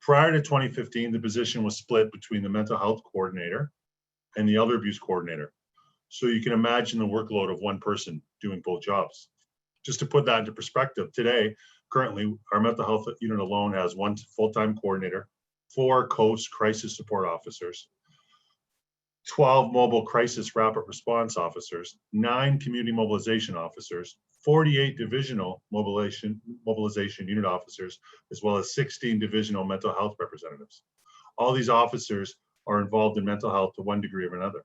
S5: Prior to 2015, the position was split between the mental health coordinator and the elder abuse coordinator. So you can imagine the workload of one person doing both jobs. Just to put that into perspective, today, currently, our mental health unit alone has one full-time coordinator, 4 COAST crisis support officers, 12 mobile crisis rapid response officers, 9 community mobilization officers, 48 divisional mobilization unit officers, as well as 16 divisional mental health representatives. All these officers are involved in mental health to one degree or another.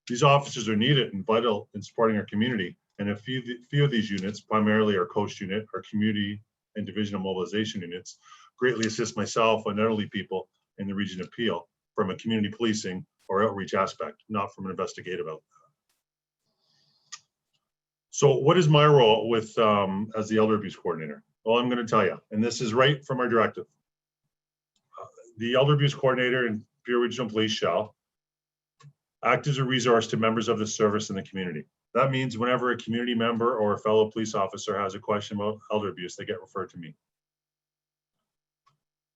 S5: These officers are needed and vital in supporting our community, and a few of these units, primarily our COAST unit, our community and divisional mobilization units, greatly assist myself and elderly people in the region of Peel from a community policing or outreach aspect, not from an investigative outlet. So what is my role with as the elder abuse coordinator? Well, I'm going to tell you, and this is right from our directive. The elder abuse coordinator in Peel Regional Police shall act as a resource to members of the service in the community. That means whenever a community member or a fellow police officer has a question about elder abuse, they get referred to me.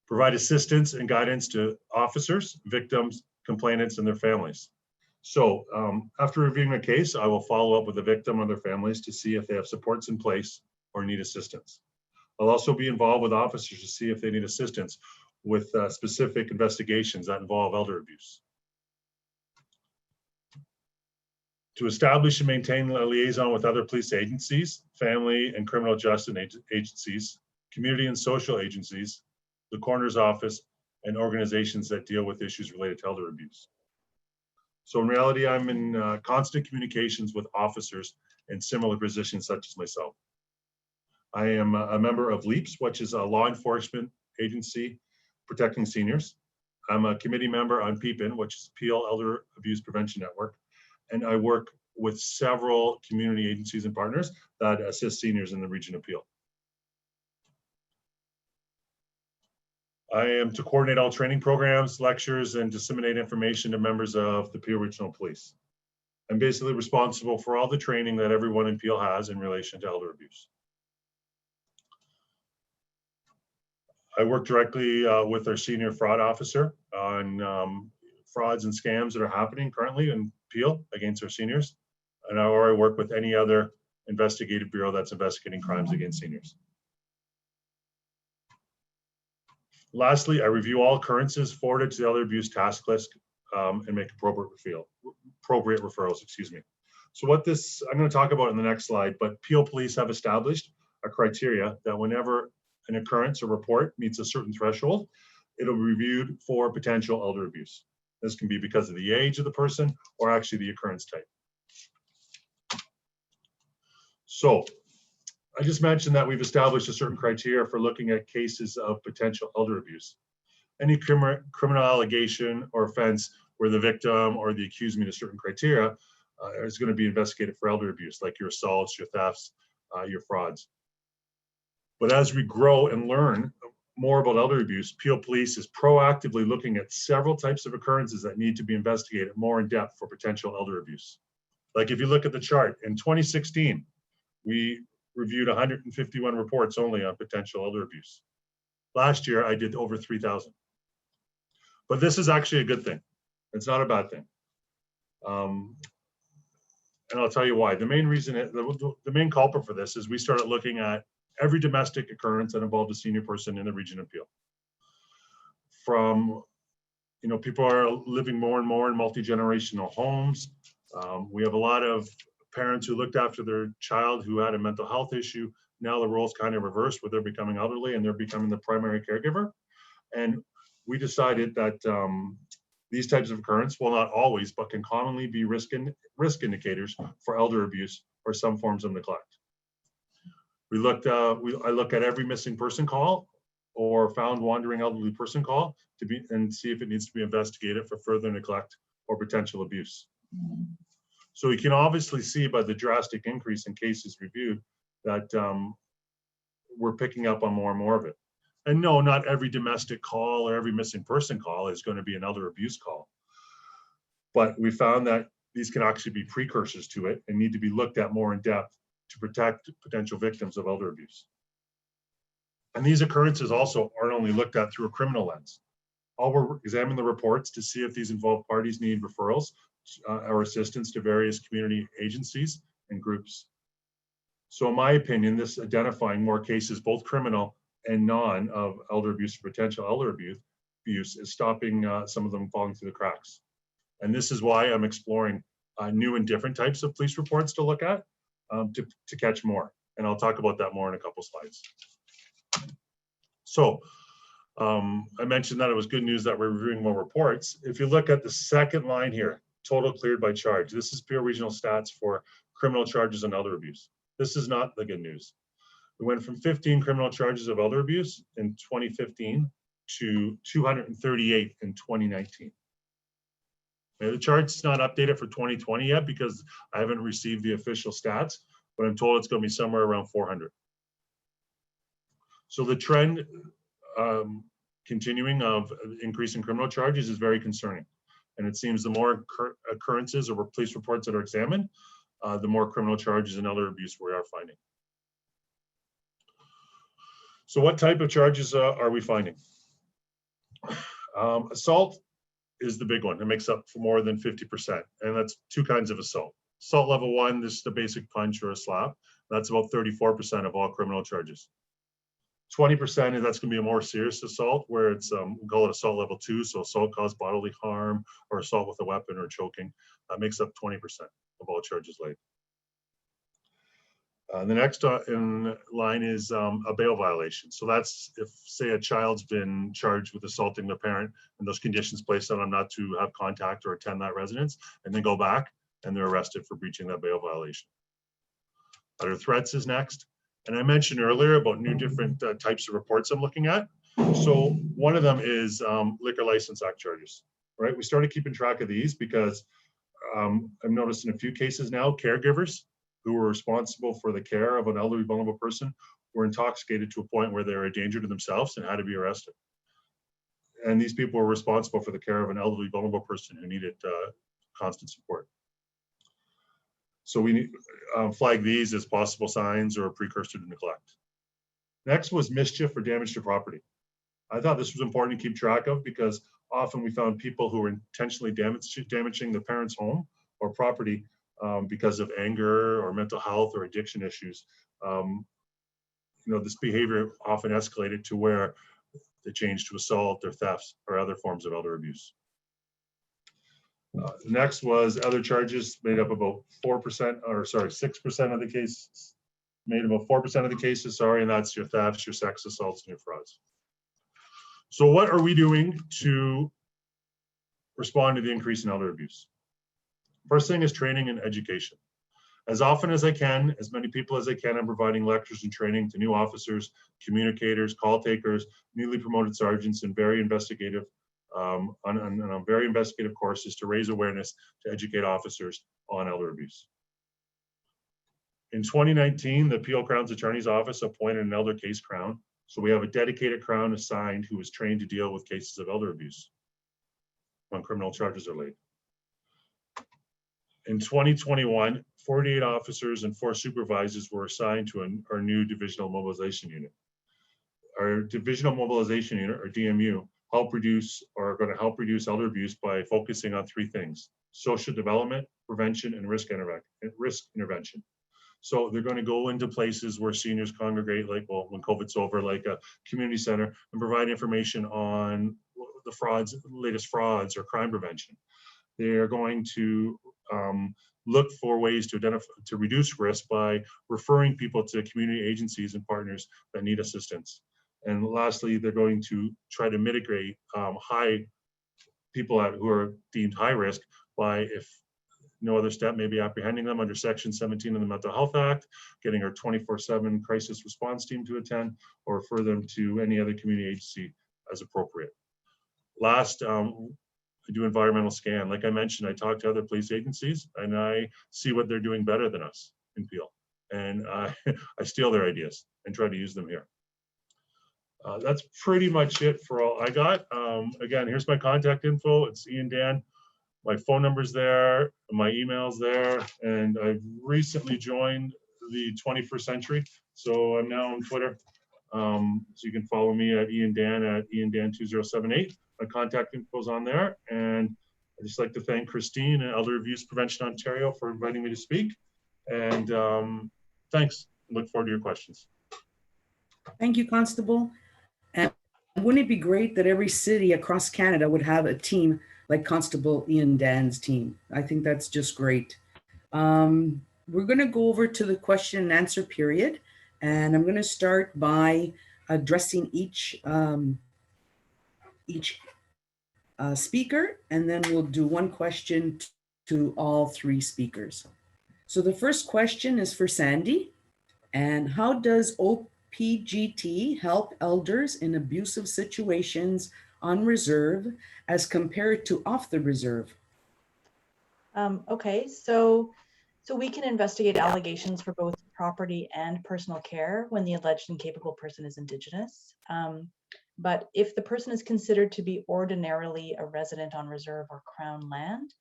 S5: Provide assistance and guidance to officers, victims, complainants, and their families. So after reviewing a case, I will follow up with the victim and their families to see if they have supports in place or need assistance. I'll also be involved with officers to see if they need assistance with specific investigations that involve elder abuse. To establish and maintain a liaison with other police agencies, family and criminal justice agencies, community and social agencies, the coroner's office, and organizations that deal with issues related to elder abuse. So in reality, I'm in constant communications with officers in similar positions such as myself. I am a member of LEAPS, which is a law enforcement agency protecting seniors. I'm a committee member on PEPIN, which is Peel Elder Abuse Prevention Network, and I work with several community agencies and partners that assist seniors in the region of Peel. I am to coordinate all training programs, lectures, and disseminate information to members of the Peel Regional Police. I'm basically responsible for all the training that everyone in Peel has in relation to elder abuse. I work directly with our senior fraud officer on frauds and scams that are happening currently in Peel against our seniors. And I already work with any other investigative bureau that's investigating crimes against seniors. Lastly, I review all occurrences forwarded to the Elder Abuse Task List and make appropriate referrals, excuse me. So what this, I'm going to talk about in the next slide, but Peel Police have established a criteria that whenever an occurrence or report meets a certain threshold, it'll be reviewed for potential elder abuse. This can be because of the age of the person or actually the occurrence type. So I just mentioned that we've established a certain criteria for looking at cases of potential elder abuse. Any criminal allegation or offense where the victim or the accused meet a certain criteria is going to be investigated for elder abuse, like your assaults, your thefts, your frauds. But as we grow and learn more about elder abuse, Peel Police is proactively looking at several types of occurrences that need to be investigated more in depth for potential elder abuse. Like if you look at the chart, in 2016, we reviewed 151 reports only on potential elder abuse. Last year, I did over 3,000. But this is actually a good thing. It's not a bad thing. And I'll tell you why. The main reason, the main culprit for this is we started looking at every domestic occurrence that involved a senior person in the region of Peel. From, you know, people are living more and more in multi-generational homes. We have a lot of parents who looked after their child who had a mental health issue. Now the role's kind of reversed where they're becoming elderly and they're becoming the primary caregiver. And we decided that these types of occurrence, well, not always, but can commonly be risk indicators for elder abuse or some forms of neglect. We looked, I look at every missing person call or found wandering elderly person call and see if it needs to be investigated for further neglect or potential abuse. So you can obviously see by the drastic increase in cases reviewed that we're picking up on more and more of it. And no, not every domestic call or every missing person call is going to be an elder abuse call. But we found that these can actually be precursors to it and need to be looked at more in depth to protect potential victims of elder abuse. And these occurrences also aren't only looked at through a criminal lens. I'll examine the reports to see if these involved parties need referrals or assistance to various community agencies and groups. So in my opinion, this identifying more cases, both criminal and non of elder abuse or potential elder abuse is stopping some of them falling through the cracks. And this is why I'm exploring new and different types of police reports to look at to catch more. And I'll talk about that more in a couple slides. So I mentioned that it was good news that we're reviewing more reports. If you look at the second line here, total cleared by charge, this is Peel Regional stats for criminal charges and elder abuse. This is not the good news. We went from 15 criminal charges of elder abuse in 2015 to 238 in 2019. Now, the chart's not updated for 2020 yet because I haven't received the official stats, but I'm told it's going to be somewhere around 400. So the trend continuing of increasing criminal charges is very concerning. And it seems the more occurrences or police reports that are examined, the more criminal charges and elder abuse we are finding. So what type of charges are we finding? Assault is the big one. It makes up for more than 50%. And that's two kinds of assault. Assault level 1, this is the basic punch or a slap. That's about 34% of all criminal charges. 20% that's going to be a more serious assault where it's, we call it assault level 2. So assault caused bodily harm or assault with a weapon or choking. That makes up 20% of all charges laid. The next in line is a bail violation. So that's if, say, a child's been charged with assaulting their parent and those conditions placed on them not to have contact or attend that residence, and then go back and they're arrested for breaching that bail violation. Utter threats is next. And I mentioned earlier about new different types of reports I'm looking at. So one of them is Liquor License Act charges, right? We started keeping track of these because I've noticed in a few cases now, caregivers who were responsible for the care of an elderly vulnerable person were intoxicated to a point where they were a danger to themselves and had to be arrested. And these people were responsible for the care of an elderly vulnerable person who needed constant support. So we flag these as possible signs or a precursor to neglect. Next was mischief or damage to property. I thought this was important to keep track of because often we found people who were intentionally damaging the parent's home or property because of anger or mental health or addiction issues. This behavior often escalated to where they changed to assault or thefts or other forms of elder abuse. Next was other charges, made up about 6% of the cases, made about 4% of the cases, and that's your thefts, your sex assaults, and your frauds. So what are we doing to respond to the increase in elder abuse? First thing is training and education. As often as I can, as many people as I can, I'm providing lectures and training to new officers, communicators, call takers, newly promoted sergeants, and very investigative on very investigative courses to raise awareness to educate officers on elder abuse. In 2019, the Peel Crown's Attorney's Office appointed an elder case crown. So we have a dedicated crown assigned who is trained to deal with cases of elder abuse when criminal charges are laid. In 2021, 48 officers and 4 supervisors were assigned to our new Divisional Mobilization Unit. Our Divisional Mobilization Unit, or DMU, are going to help reduce elder abuse by focusing on 3 things: social development, prevention, and risk intervention. So they're going to go into places where seniors congregate, like, well, when COVID's over, like a community center, and provide information on the latest frauds or crime prevention. They're going to look for ways to reduce risk by referring people to community agencies and partners that need assistance. And lastly, they're going to try to mitigate people who are deemed high risk by, if no other step, maybe apprehending them under Section 17 of the Mental Health Act, getting our 24/7 crisis response team to attend, or refer them to any other community agency as appropriate. Last, I do environmental scan. Like I mentioned, I talk to other police agencies and I see what they're doing better than us in Peel. And I steal their ideas and try to use them here. That's pretty much it for all I got. Again, here's my contact info. It's Ian Dan. My phone number's there, my email's there, and I've recently joined the 21st Century. So I'm now on Twitter. So you can follow me at Ian Dan at IanDan2078. My contact info's on there. And I'd just like to thank Christine and Elder Abuse Prevention Ontario for inviting me to speak. And thanks. Look forward to your questions.
S2: Thank you, Constable. And wouldn't it be great that every city across Canada would have a team like Constable Ian Dan's team? I think that's just great. We're going to go over to the question and answer period. And I'm going to start by addressing each speaker, and then we'll do one question to all 3 speakers. So the first question is for Sandy. And how does OPGT help elders in abusive situations on reserve as compared to off the reserve?
S3: Okay, so we can investigate allegations for both property and personal care when the alleged incapable person is Indigenous. But if the person is considered to be ordinarily a resident on reserve or Crown land,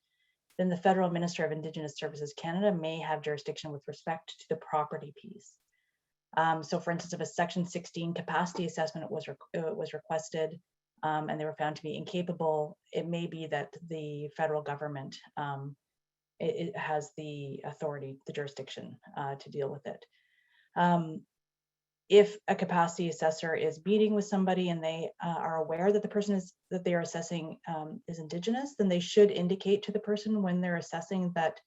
S3: then the Federal Minister of Indigenous Services Canada may have jurisdiction with respect to the property piece. So for instance, if a Section 16 capacity assessment was requested and they were found to be incapable, it may be that the federal government it has the authority, the jurisdiction to deal with it. If a capacity assessor is meeting with somebody and they are aware that the person that they are assessing is Indigenous, then they should indicate to the person when they're assessing that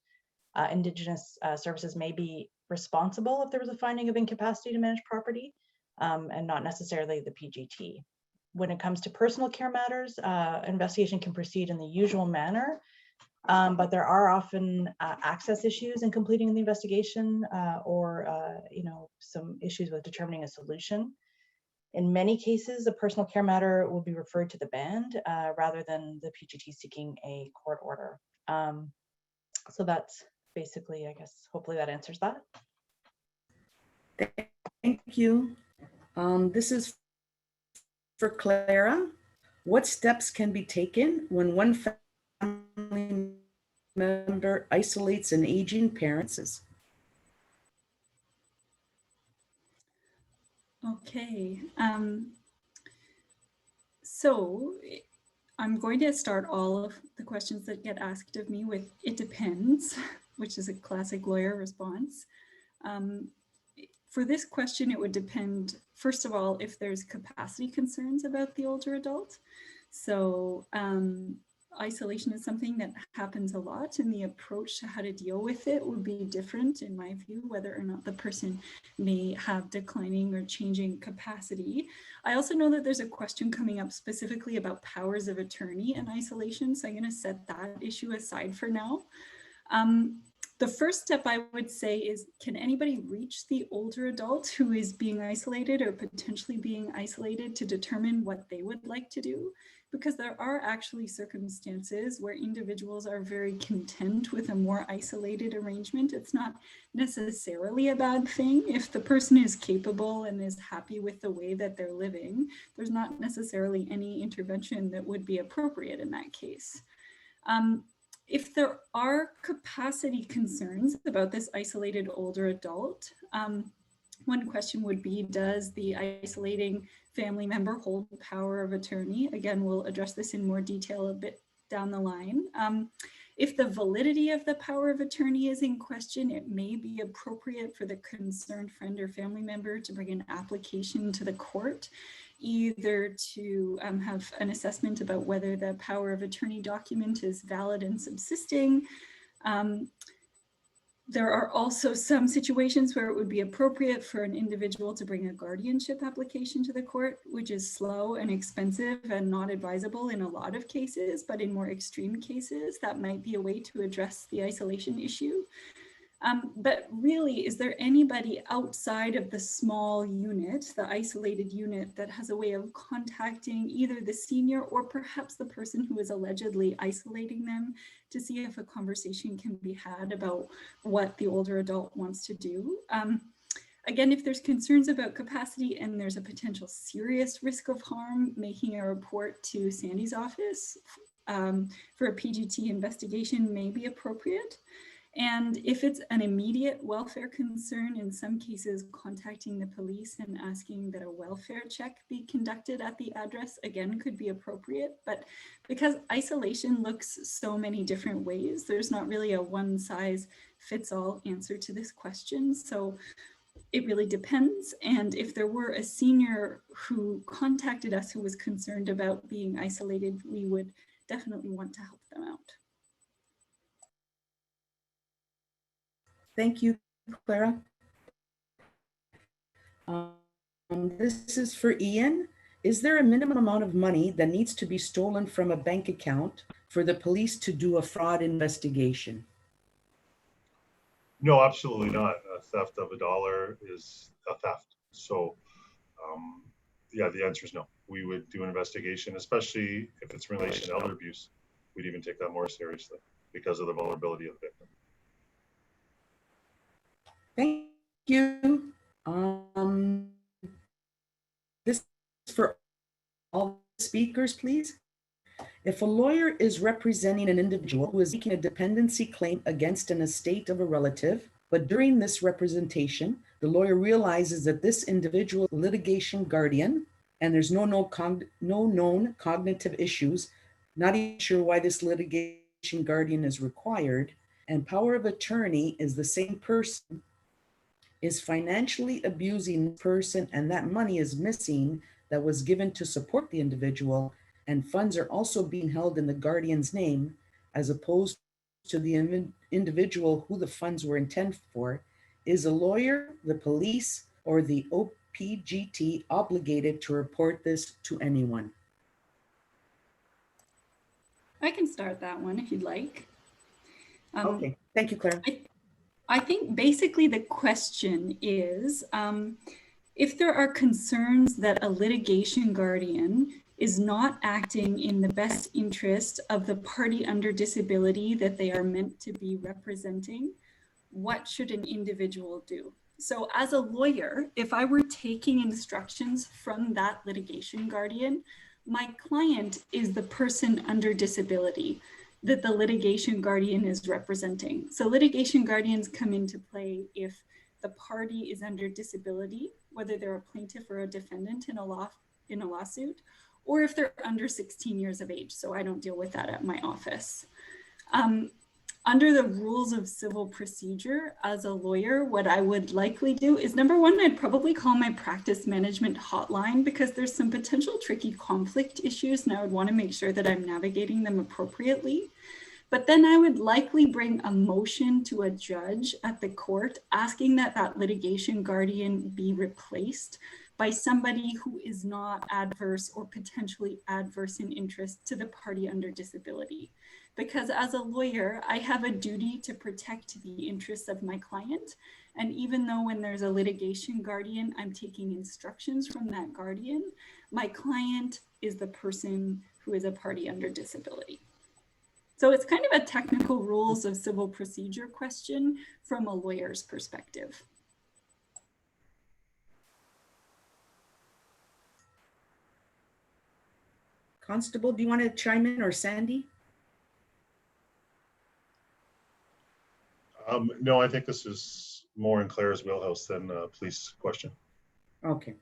S3: Indigenous services may be responsible if there was a finding of incapacity to manage property, and not necessarily the PGT. When it comes to personal care matters, investigation can proceed in the usual manner, but there are often access issues in completing the investigation or some issues with determining a solution. In many cases, a personal care matter will be referred to the band rather than the PGT seeking a court order. So that's basically, I guess, hopefully that answers that.
S2: Thank you. This is for Clara. What steps can be taken when one family member isolates an aging parent?
S4: Okay. So I'm going to start all of the questions that get asked of me with "it depends," which is a classic lawyer response. For this question, it would depend, first of all, if there's capacity concerns about the older adult. So isolation is something that happens a lot, and the approach to how to deal with it would be different, in my view, whether or not the person may have declining or changing capacity. I also know that there's a question coming up specifically about powers of attorney and isolation, so I'm going to set that issue aside for now. The first step I would say is, can anybody reach the older adult who is being isolated or potentially being isolated to determine what they would like to do? Because there are actually circumstances where individuals are very content with a more isolated arrangement. It's not necessarily a bad thing. If the person is capable and is happy with the way that they're living, there's not necessarily any intervention that would be appropriate in that case. If there are capacity concerns about this isolated older adult, one question would be, does the isolating family member hold power of attorney? Again, we'll address this in more detail a bit down the line. If the validity of the power of attorney is in question, it may be appropriate for the concerned friend or family member to bring an application to the court, either to have an assessment about whether the power of attorney document is valid and subsisting. There are also some situations where it would be appropriate for an individual to bring a guardianship application to the court, which is slow and expensive and not advisable in a lot of cases, but in more extreme cases, that might be a way to address the isolation issue. But really, is there anybody outside of the small unit, the isolated unit, that has a way of contacting either the senior or perhaps the person who is allegedly isolating them to see if a conversation can be had about what the older adult wants to do? Again, if there's concerns about capacity and there's a potential serious risk of harm, making a report to Sandy's office for a PGT investigation may be appropriate. And if it's an immediate welfare concern, in some cases, contacting the police and asking that a welfare check be conducted at the address, again, could be appropriate. But because isolation looks so many different ways, there's not really a one-size-fits-all answer to this question. So it really depends. And if there were a senior who contacted us who was concerned about being isolated, we would definitely want to help them out.
S2: Thank you, Clara. This is for Ian. Is there a minimum amount of money that needs to be stolen from a bank account for the police to do a fraud investigation?
S5: No, absolutely not. A theft of $1 is a theft. So yeah, the answer is no. We would do an investigation, especially if it's in relation to elder abuse. We'd even take that more seriously because of the vulnerability of the victim.
S2: Thank you. This is for all speakers, please. If a lawyer is representing an individual who is making a dependency claim against an estate of a relative, but during this representation, the lawyer realizes that this individual is a litigation guardian and there's no known cognitive issues, not even sure why this litigation guardian is required, and power of attorney is the same person, is financially abusing the person, and that money is missing that was given to support the individual, and funds are also being held in the guardian's name as opposed to the individual who the funds were intended for, is a lawyer, the police, or the OPGT obligated to report this to anyone?
S4: I can start that one if you'd like.
S2: Okay, thank you, Claire.
S4: I think basically the question is, If there are concerns that a litigation guardian is not acting in the best interest of the party under disability that they are meant to be representing, what should an individual do? So as a lawyer, if I were taking instructions from that litigation guardian, my client is the person under disability that the litigation guardian is representing. So litigation guardians come into play if the party is under disability, whether they're a plaintiff or a defendant in a lawsuit, or if they're under 16 years of age. So I don't deal with that at my office. Under the rules of civil procedure, as a lawyer, what I would likely do is, number one, I'd probably call my practice management hotline because there's some potential tricky conflict issues and I would want to make sure that I'm navigating them appropriately. But then I would likely bring a motion to a judge at the court asking that that litigation guardian be replaced by somebody who is not adverse or potentially adverse in interest to the party under disability. Because as a lawyer, I have a duty to protect the interests of my client. And even though when there's a litigation guardian, I'm taking instructions from that guardian, my client is the person who is a party under disability. So it's kind of a technical rules of civil procedure question from a lawyer's perspective.
S2: Constable, do you want to chime in, or Sandy?
S5: No, I think this is more in Claire's wheelhouse than a police question.
S2: Okay.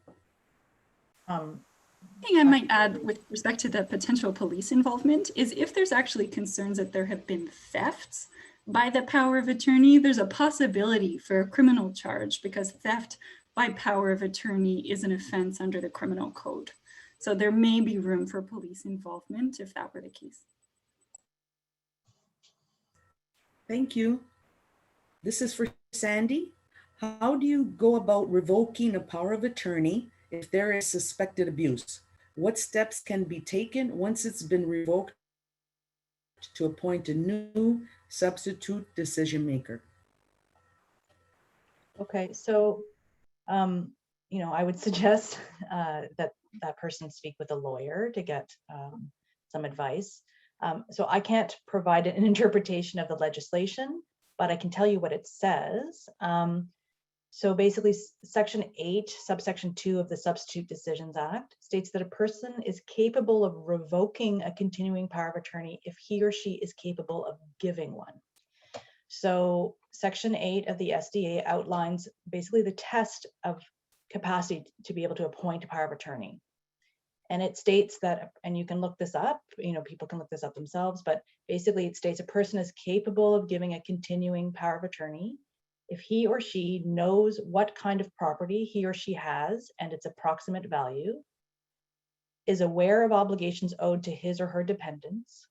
S4: Thing I might add with respect to the potential police involvement is if there's actually concerns that there have been thefts by the power of attorney, there's a possibility for a criminal charge because theft by power of attorney is an offense under the criminal code. So there may be room for police involvement if that were the case.
S2: Thank you. This is for Sandy. How do you go about revoking a power of attorney if there is suspected abuse? What steps can be taken once it's been revoked to appoint a new substitute decision maker?
S3: Okay, so, you know, I would suggest that that person speak with a lawyer to get some advice. So I can't provide an interpretation of the legislation, but I can tell you what it says. So basically, Section 8, subsection 2 of the Substitute Decisions Act states that a person is capable of revoking a continuing power of attorney if he or she is capable of giving one. So Section 8 of the SDA outlines basically the test of capacity to be able to appoint a power of attorney. And it states that, and you can look this up, you know, people can look this up themselves, but basically it states a person is capable of giving a continuing power of attorney if he or she knows what kind of property he or she has and its approximate value, is aware of obligations owed to his or her dependents,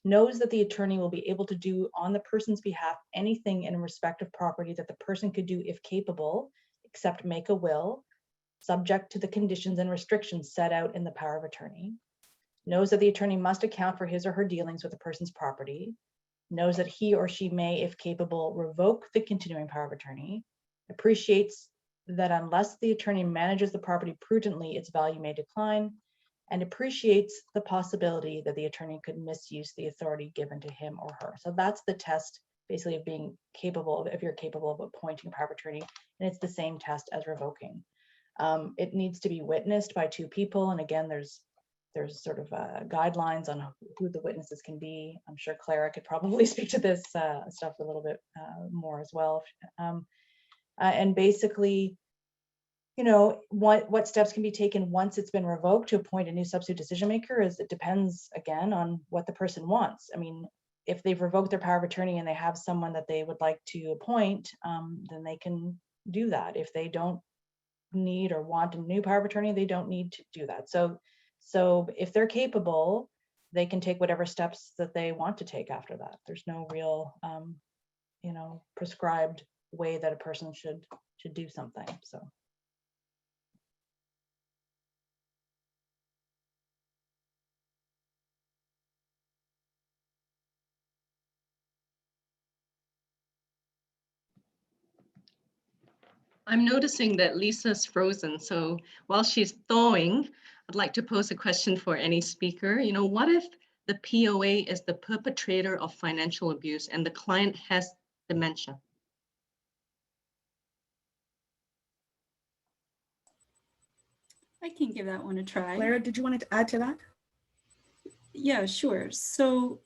S3: knows that the attorney will be able to do on the person's behalf anything in respect of property that the person could do if capable, except make a will, subject to the conditions and restrictions set out in the power of attorney, knows that the attorney must account for his or her dealings with the person's property, knows that he or she may, if capable, revoke the continuing power of attorney, appreciates that unless the attorney manages the property prudently, its value may decline, and appreciates the possibility that the attorney could misuse the authority given to him or her. So that's the test basically of being capable of, if you're capable of appointing a power of attorney, and it's the same test as revoking. It needs to be witnessed by two people, and again, there's sort of guidelines on who the witnesses can be. I'm sure Clara could probably speak to this stuff a little bit more as well. And basically, you know, what steps can be taken once it's been revoked to appoint a new substitute decision maker is it depends again on what the person wants. I mean, if they've revoked their power of attorney and they have someone that they would like to appoint, then they can do that. If they don't need or want a new power of attorney, they don't need to do that. So if they're capable, they can take whatever steps that they want to take after that. There's no real, you know, prescribed way that a person should do something. So.
S1: I'm noticing that Lisa's frozen. So while she's thawing, I'd like to pose a question for any speaker. What if the POA is the perpetrator of financial abuse and the client has dementia?
S4: I can give that one a try.
S2: Clara, did you want to add to that?
S4: Yeah, sure. So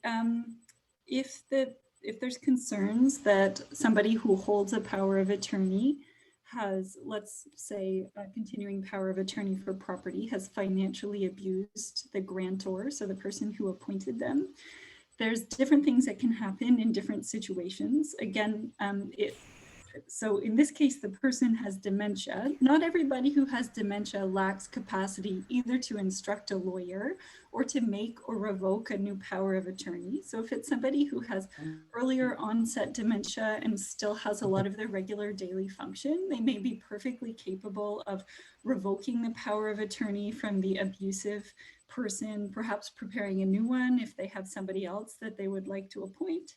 S4: if there's concerns that somebody who holds a power of attorney has, let's say, a continuing power of attorney for property, has financially abused the grantor, so the person who appointed them, there's different things that can happen in different situations. Again, so in this case, the person has dementia. Not everybody who has dementia lacks capacity either to instruct a lawyer or to make or revoke a new power of attorney. So if it's somebody who has earlier onset dementia and still has a lot of their regular daily function, they may be perfectly capable of revoking the power of attorney from the abusive person, perhaps preparing a new one if they have somebody else that they would like to appoint.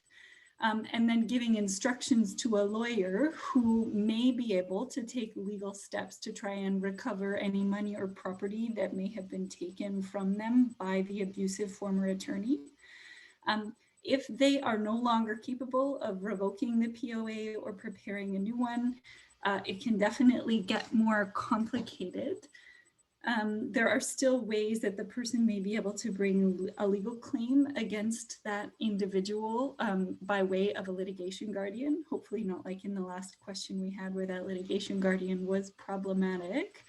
S4: And then giving instructions to a lawyer who may be able to take legal steps to try and recover any money or property that may have been taken from them by the abusive former attorney. If they are no longer capable of revoking the POA or preparing a new one, it can definitely get more complicated. There are still ways that the person may be able to bring a legal claim against that individual by way of a litigation guardian, hopefully not like in the last question we had where that litigation guardian was problematic.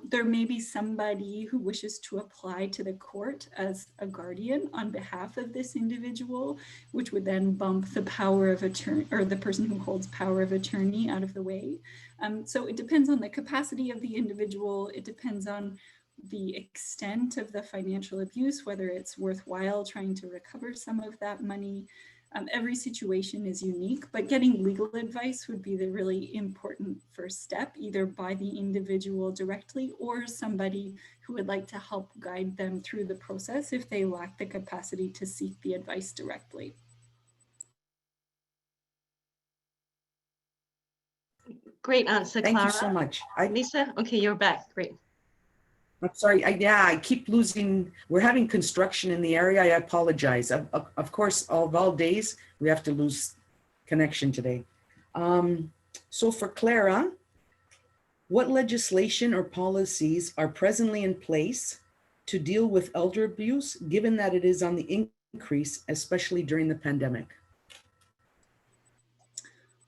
S4: There may be somebody who wishes to apply to the court as a guardian on behalf of this individual, which would then bump the power of attorney or the person who holds power of attorney out of the way. So it depends on the capacity of the individual. It depends on the extent of the financial abuse, whether it's worthwhile trying to recover some of that money. Every situation is unique, but getting legal advice would be the really important first step, either by the individual directly or somebody who would like to help guide them through the process if they lack the capacity to seek the advice directly.
S1: Great answer, Clara.
S2: Thank you so much.
S1: Lisa, okay, you're back. Great.
S2: I'm sorry. I keep losing. We're having construction in the area. I apologize. Of course, of all days, we have to lose connection today. So for Clara, what legislation or policies are presently in place to deal with elder abuse, given that it is on the increase, especially during the pandemic?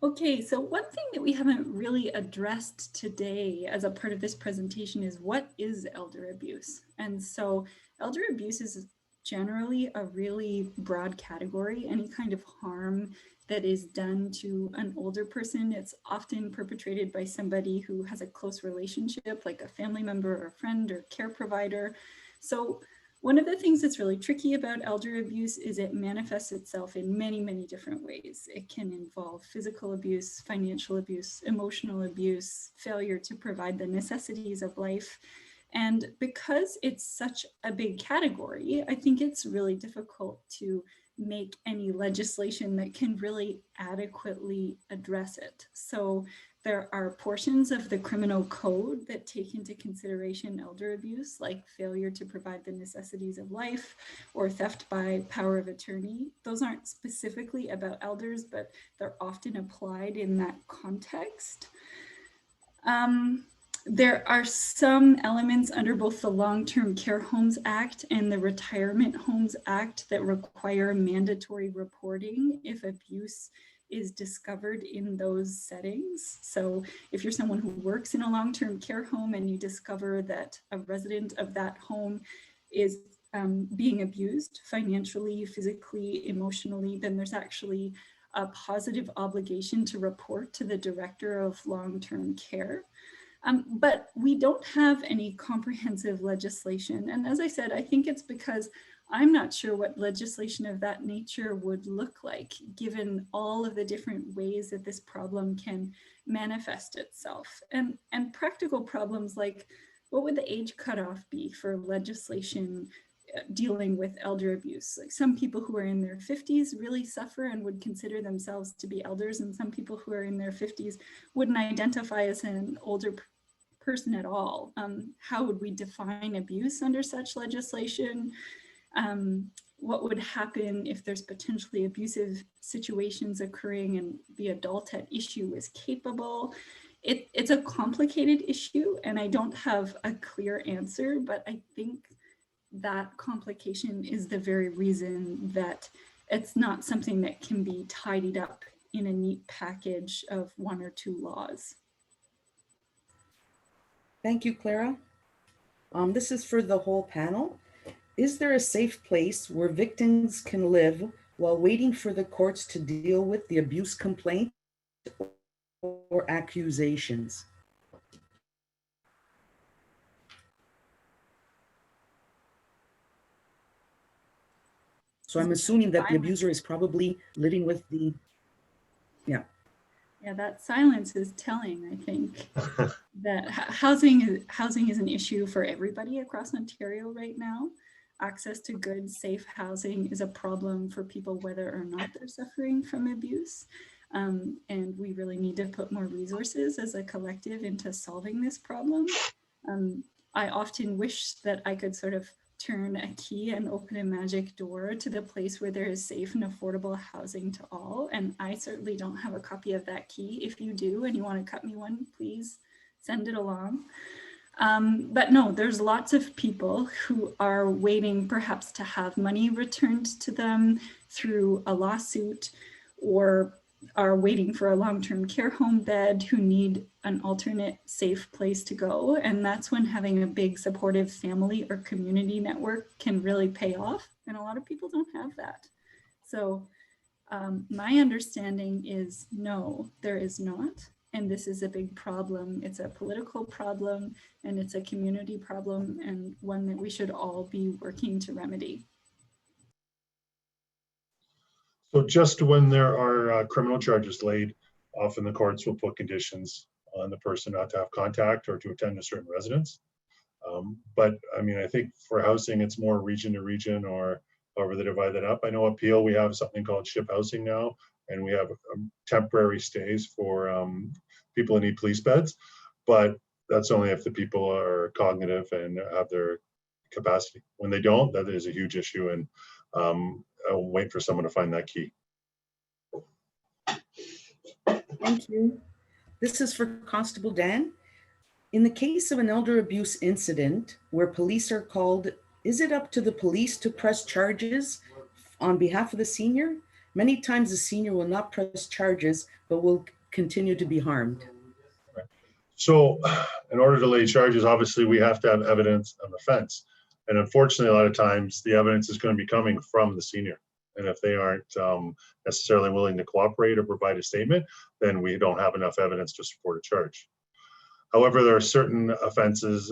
S4: Okay, so one thing that we haven't really addressed today as a part of this presentation is what is elder abuse? And so elder abuse is generally a really broad category. Any kind of harm that is done to an older person, it's often perpetrated by somebody who has a close relationship, like a family member or a friend or care provider. So one of the things that's really tricky about elder abuse is it manifests itself in many, many different ways. It can involve physical abuse, financial abuse, emotional abuse, failure to provide the necessities of life. And because it's such a big category, I think it's really difficult to make any legislation that can really adequately address it. So there are portions of the criminal code that take into consideration elder abuse, like failure to provide the necessities of life or theft by power of attorney. Those aren't specifically about elders, but they're often applied in that context. There are some elements under both the Long-Term Care Homes Act and the Retirement Homes Act that require mandatory reporting if abuse is discovered in those settings. So if you're someone who works in a long-term care home and you discover that a resident of that home is being abused financially, physically, emotionally, then there's actually a positive obligation to report to the director of long-term care. But we don't have any comprehensive legislation. And as I said, I think it's because I'm not sure what legislation of that nature would look like, given all of the different ways that this problem can manifest itself. And practical problems like, what would the age cutoff be for legislation dealing with elder abuse. Like some people who are in their 50s really suffer and would consider themselves to be elders, and some people who are in their 50s wouldn't identify as an older person at all. How would we define abuse under such legislation? What would happen if there's potentially abusive situations occurring and the adult at issue is capable? It's a complicated issue, and I don't have a clear answer, but I think that complication is the very reason that it's not something that can be tidied up in a neat package of 1 or 2 laws.
S2: Thank you, Clara. This is for the whole panel. Is there a safe place where victims can live while waiting for the courts to deal with the abuse complaint or accusations? So I'm assuming that the abuser is probably living with the, yeah.
S4: Yeah, that silence is telling, I think, that housing is an issue for everybody across Ontario right now. Access to good, safe housing is a problem for people whether or not they're suffering from abuse. And we really need to put more resources as a collective into solving this problem. I often wish that I could sort of turn a key and open a magic door to the place where there is safe and affordable housing to all. And I certainly don't have a copy of that key. If you do and you want to cut me one, please send it along. But no, there's lots of people who are waiting perhaps to have money returned to them through a lawsuit, or are waiting for a long-term care home bed, who need an alternate safe place to go. And that's when having a big supportive family or community network can really pay off. And a lot of people don't have that. So my understanding is no, there is not. And this is a big problem. It's a political problem, and it's a community problem, and one that we should all be working to remedy.
S5: So just when there are criminal charges laid, often the courts will put conditions on the person not to have contact or to attend a certain residence. But I mean, I think for housing, it's more region to region, or however they divide that up. I know at Peel, we have something called ship housing now, and we have temporary stays for people who need police beds, but that's only if the people are cognitive and have their capacity. When they don't, that is a huge issue, and I'll wait for someone to find that key.
S2: Thank you. This is for Constable Dan. In the case of an elder abuse incident where police are called, is it up to the police to press charges on behalf of the senior? Many times the senior will not press charges, but will continue to be harmed.
S5: So in order to lay charges, obviously we have to have evidence of offense. And unfortunately, a lot of times the evidence is going to be coming from the senior. And if they aren't necessarily willing to cooperate or provide a statement, then we don't have enough evidence to support a charge. However, there are certain offenses,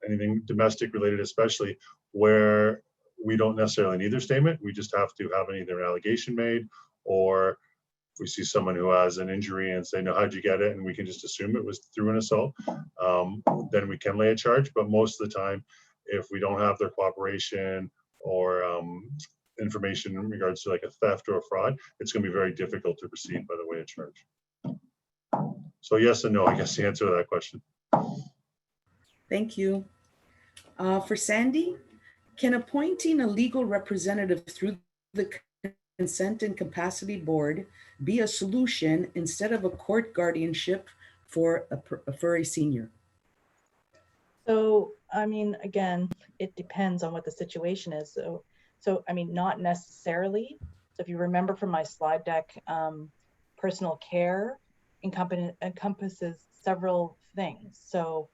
S5: anything domestic related especially, where we don't necessarily need their statement. We just have to have either an allegation made, or we see someone who has an injury and say, no, how'd you get it? And we can just assume it was through an assault. Then we can lay a charge. But most of the time, if we don't have their cooperation or information in regards to like a theft or a fraud, it's going to be very difficult to proceed by the way of charge. So yes and no, I guess the answer to that question.
S2: Thank you. For Sandy, can appointing a legal representative through the Consent and Capacity Board be a solution instead of a court guardianship for a furry senior?
S3: So, I mean, again, it depends on what the situation is. So I mean, not necessarily. So if you remember from my slide deck, personal care encompasses several things. So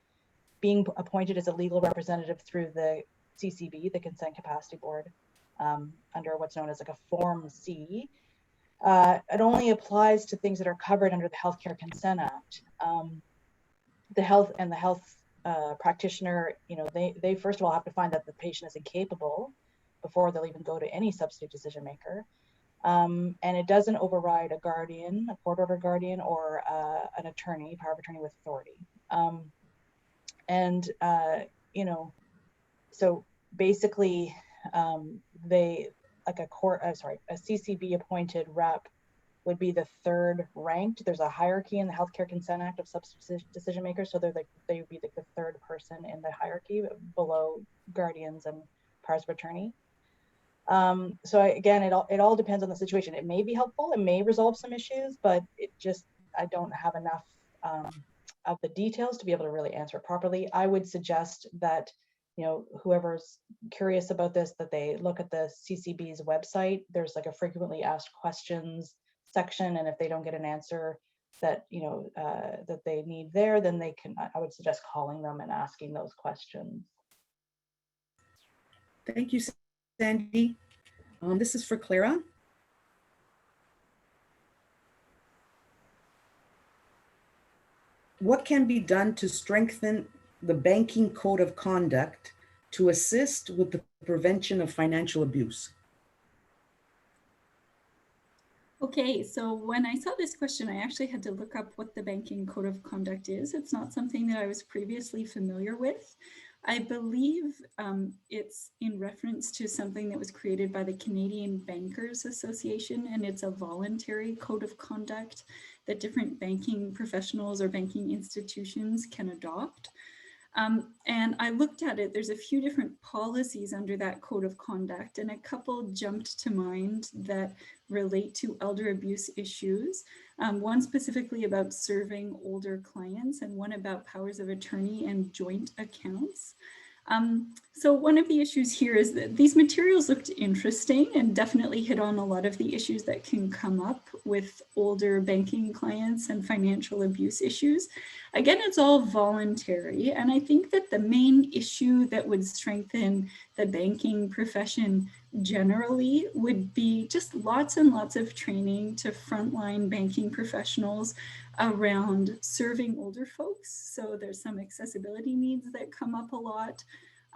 S3: being appointed as a legal representative through the CCB, the Consent Capacity Board, under what's known as like a Form C, it only applies to things that are covered under the Healthcare Consent Act. The health practitioner, you know, they first of all have to find that the patient is incapable before they'll even go to any substitute decision maker. And it doesn't override a guardian, a court order guardian, or an attorney, power of attorney with authority. You know, so basically, they, like a CCB appointed rep would be the third ranked. There's a hierarchy in the Healthcare Consent Act of substance decision makers. So they would be the third person in the hierarchy below guardians and powers of attorney. So again, it all depends on the situation. It may be helpful, it may resolve some issues, but I don't have enough of the details to be able to really answer it properly. I would suggest that, whoever's curious about this, that they look at the CCB's website. There's like a frequently asked questions section, and if they don't get an answer that that they need there, then I would suggest calling them and asking those questions.
S2: Thank you, Sandy. This is for Clara. What can be done to strengthen the banking code of conduct to assist with the prevention of financial abuse?
S4: Okay, so when I saw this question, I actually had to look up what the banking code of conduct is. It's not something that I was previously familiar with. I believe it's in reference to something that was created by the Canadian Bankers Association, and it's a voluntary code of conduct that different banking professionals or banking institutions can adopt. And I looked at it, there's a few different policies under that code of conduct, and a couple jumped to mind that relate to elder abuse issues. One specifically about serving older clients, and one about powers of attorney and joint accounts. So one of the issues here is that these materials looked interesting and definitely hit on a lot of the issues that can come up with older banking clients and financial abuse issues. Again, it's all voluntary. And I think that the main issue that would strengthen the banking profession generally would be just lots and lots of training to frontline banking professionals around serving older folks. So there's some accessibility needs that come up a lot.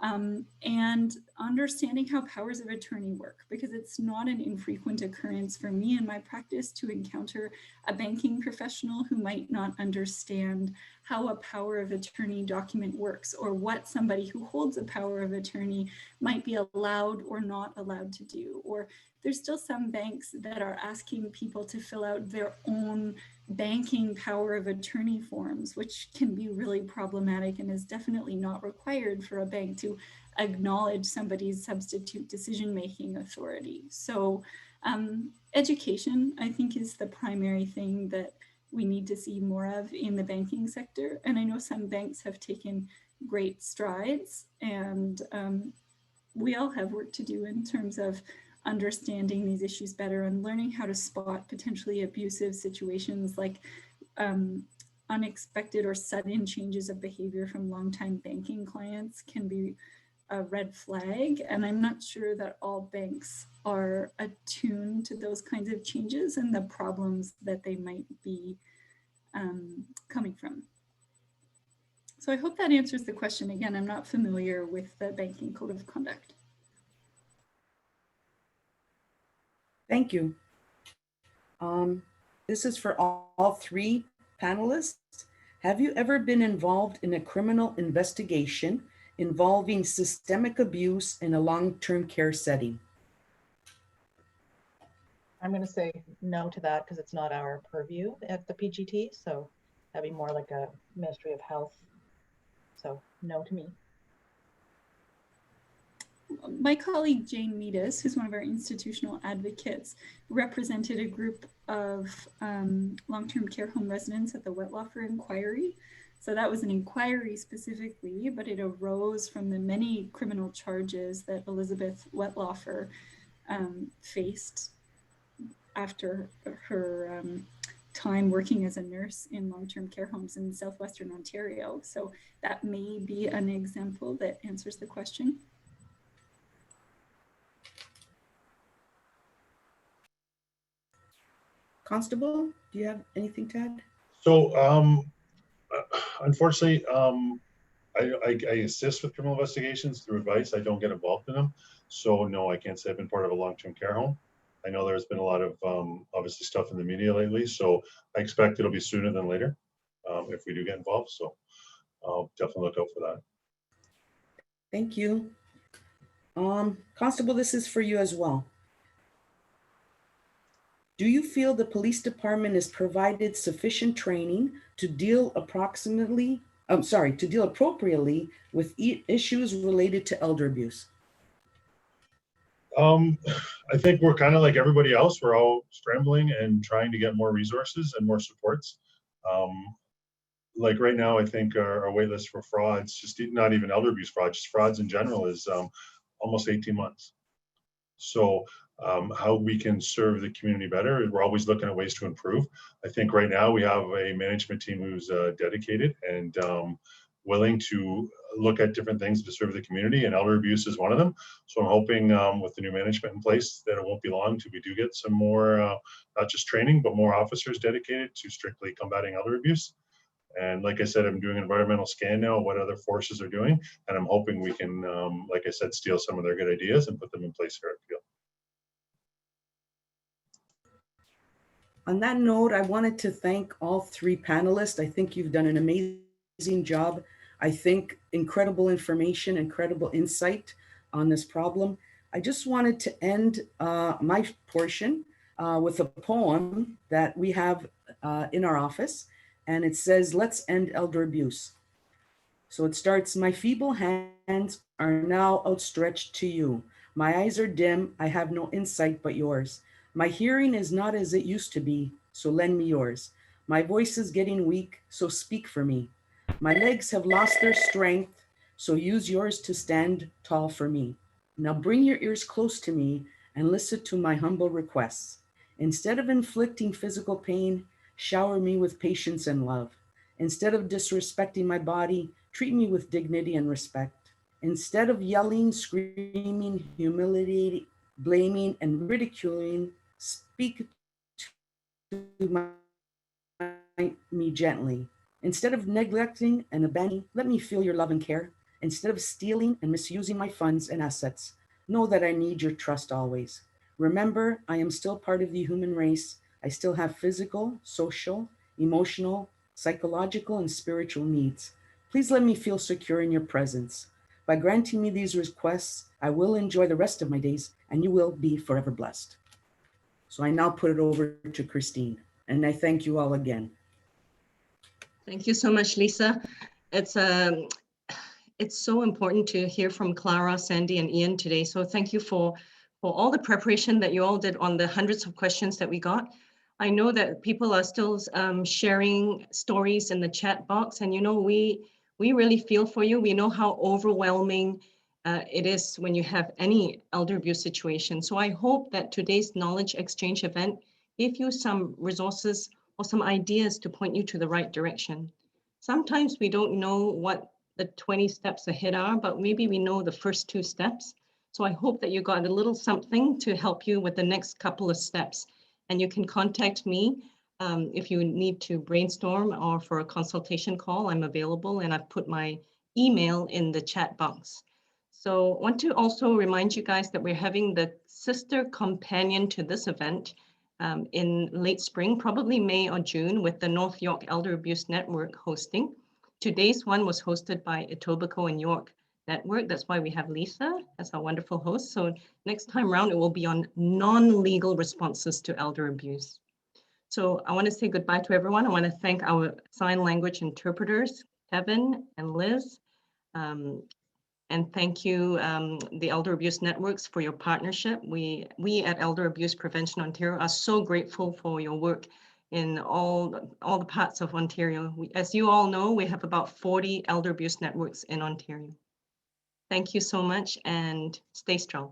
S4: And understanding how powers of attorney work, because it's not an infrequent occurrence for me in my practice to encounter a banking professional who might not understand how a power of attorney document works, or what somebody who holds a power of attorney might be allowed or not allowed to do. Or there's still some banks that are asking people to fill out their own banking power of attorney forms, which can be really problematic and is definitely not required for a bank to acknowledge somebody's substitute decision-making authority. So education, I think, is the primary thing that we need to see more of in the banking sector. And I know some banks have taken great strides, and we all have work to do in terms of understanding these issues better and learning how to spot potentially abusive situations, like unexpected or sudden changes of behavior from longtime banking clients can be a red flag. And I'm not sure that all banks are attuned to those kinds of changes and the problems that they might be coming from. So I hope that answers the question. Again, I'm not familiar with the banking code of conduct.
S2: Thank you. This is for all three panelists. Have you ever been involved in a criminal investigation involving systemic abuse in a long-term care setting?
S3: I'm going to say no to that because it's not our purview at the PGT. So that'd be more like a Ministry of Health. So no to me.
S4: My colleague Jane Meadis, who's one of our institutional advocates, represented a group of long-term care home residents at the Wetlaufer inquiry. So that was an inquiry specifically, but it arose from the many criminal charges that Elizabeth Wetlaufer faced after her time working as a nurse in long-term care homes in southwestern Ontario. So that may be an example that answers the question.
S2: Constable, do you have anything to add?
S5: So unfortunately, I assist with criminal investigations through advice. I don't get involved in them. So no, I can't say I've been part of a long-term care home. I know there's been a lot of obviously stuff in the media lately, so I expect it'll be sooner than later if we do get involved. So I'll definitely look out for that.
S2: Thank you. Constable, this is for you as well. Do you feel the police department is provided sufficient training to deal appropriately with issues related to elder abuse?
S5: I think we're kind of like everybody else. We're all scrambling and trying to get more resources and more supports. Like right now, I think our wait list for frauds, just not even elder abuse fraud, just frauds in general, is almost 18 months. So how we can serve the community better, we're always looking at ways to improve. I think right now we have a management team who's dedicated and willing to look at different things to serve the community, and elder abuse is one of them. So I'm hoping with the new management in place that it won't be long till we do get some more, not just training, but more officers dedicated to strictly combating elder abuse. And like I said, I'm doing an environmental scan now of what other forces are doing, and I'm hoping we can, like I said, steal some of their good ideas and put them in place here at Peel.
S2: On that note, I wanted to thank all three panelists. I think you've done an amazing job. I think incredible information, incredible insight on this problem. I just wanted to end my portion with a poem that we have in our office, and it says, "Let's end elder abuse." So it starts, "My feeble hands are now outstretched to you. My eyes are dim, I have no insight but yours. My hearing is not as it used to be, so lend me yours. My voice is getting weak, so speak for me. My legs have lost their strength, so use yours to stand tall for me. Now bring your ears close to me and listen to my humble requests. Instead of inflicting physical pain, shower me with patience and love. Instead of disrespecting my body, treat me with dignity and respect. Instead of yelling, screaming, humiliating, blaming, and ridiculing, speak to me gently. Instead of neglecting and abandoning, let me feel your love and care. Instead of stealing and misusing my funds and assets, know that I need your trust always. Remember, I am still part of the human race. I still have physical, social, emotional, psychological, and spiritual needs. Please let me feel secure in your presence. By granting me these requests, I will enjoy the rest of my days, and you will be forever blessed." So I now put it over to Christine, and I thank you all again.
S1: Thank you so much, Lisa. It's so important to hear from Clara, Sandy, and Ian today. So thank you for all the preparation that you all did on the hundreds of questions that we got. I know that people are still sharing stories in the chat box, and we really feel for you. We know how overwhelming it is when you have any elder abuse situation. So I hope that today's knowledge exchange event gave you some resources or some ideas to point you to the right direction. Sometimes we don't know what the 20 steps ahead are, but maybe we know the first 2 steps. So I hope that you got a little something to help you with the next couple of steps. And you can contact me if you need to brainstorm or for a consultation call. I'm available, and I've put my email in the chat box. So I want to also remind you guys that we're having the sister companion to this event in late spring, probably May or June, with the North York Elder Abuse Network hosting. Today's one was hosted by Etobicoke and York Network. That's why we have Lisa as our wonderful host. So next time around, it will be on non-legal responses to elder abuse. So I want to say goodbye to everyone. I want to thank our sign language interpreters, Kevin and Liz. And thank you, the Elder Abuse Networks, for your partnership. We at Elder Abuse Prevention Ontario are so grateful for your work in all the parts of Ontario. As you all know, we have about 40 Elder Abuse Networks in Ontario. Thank you so much, and stay strong.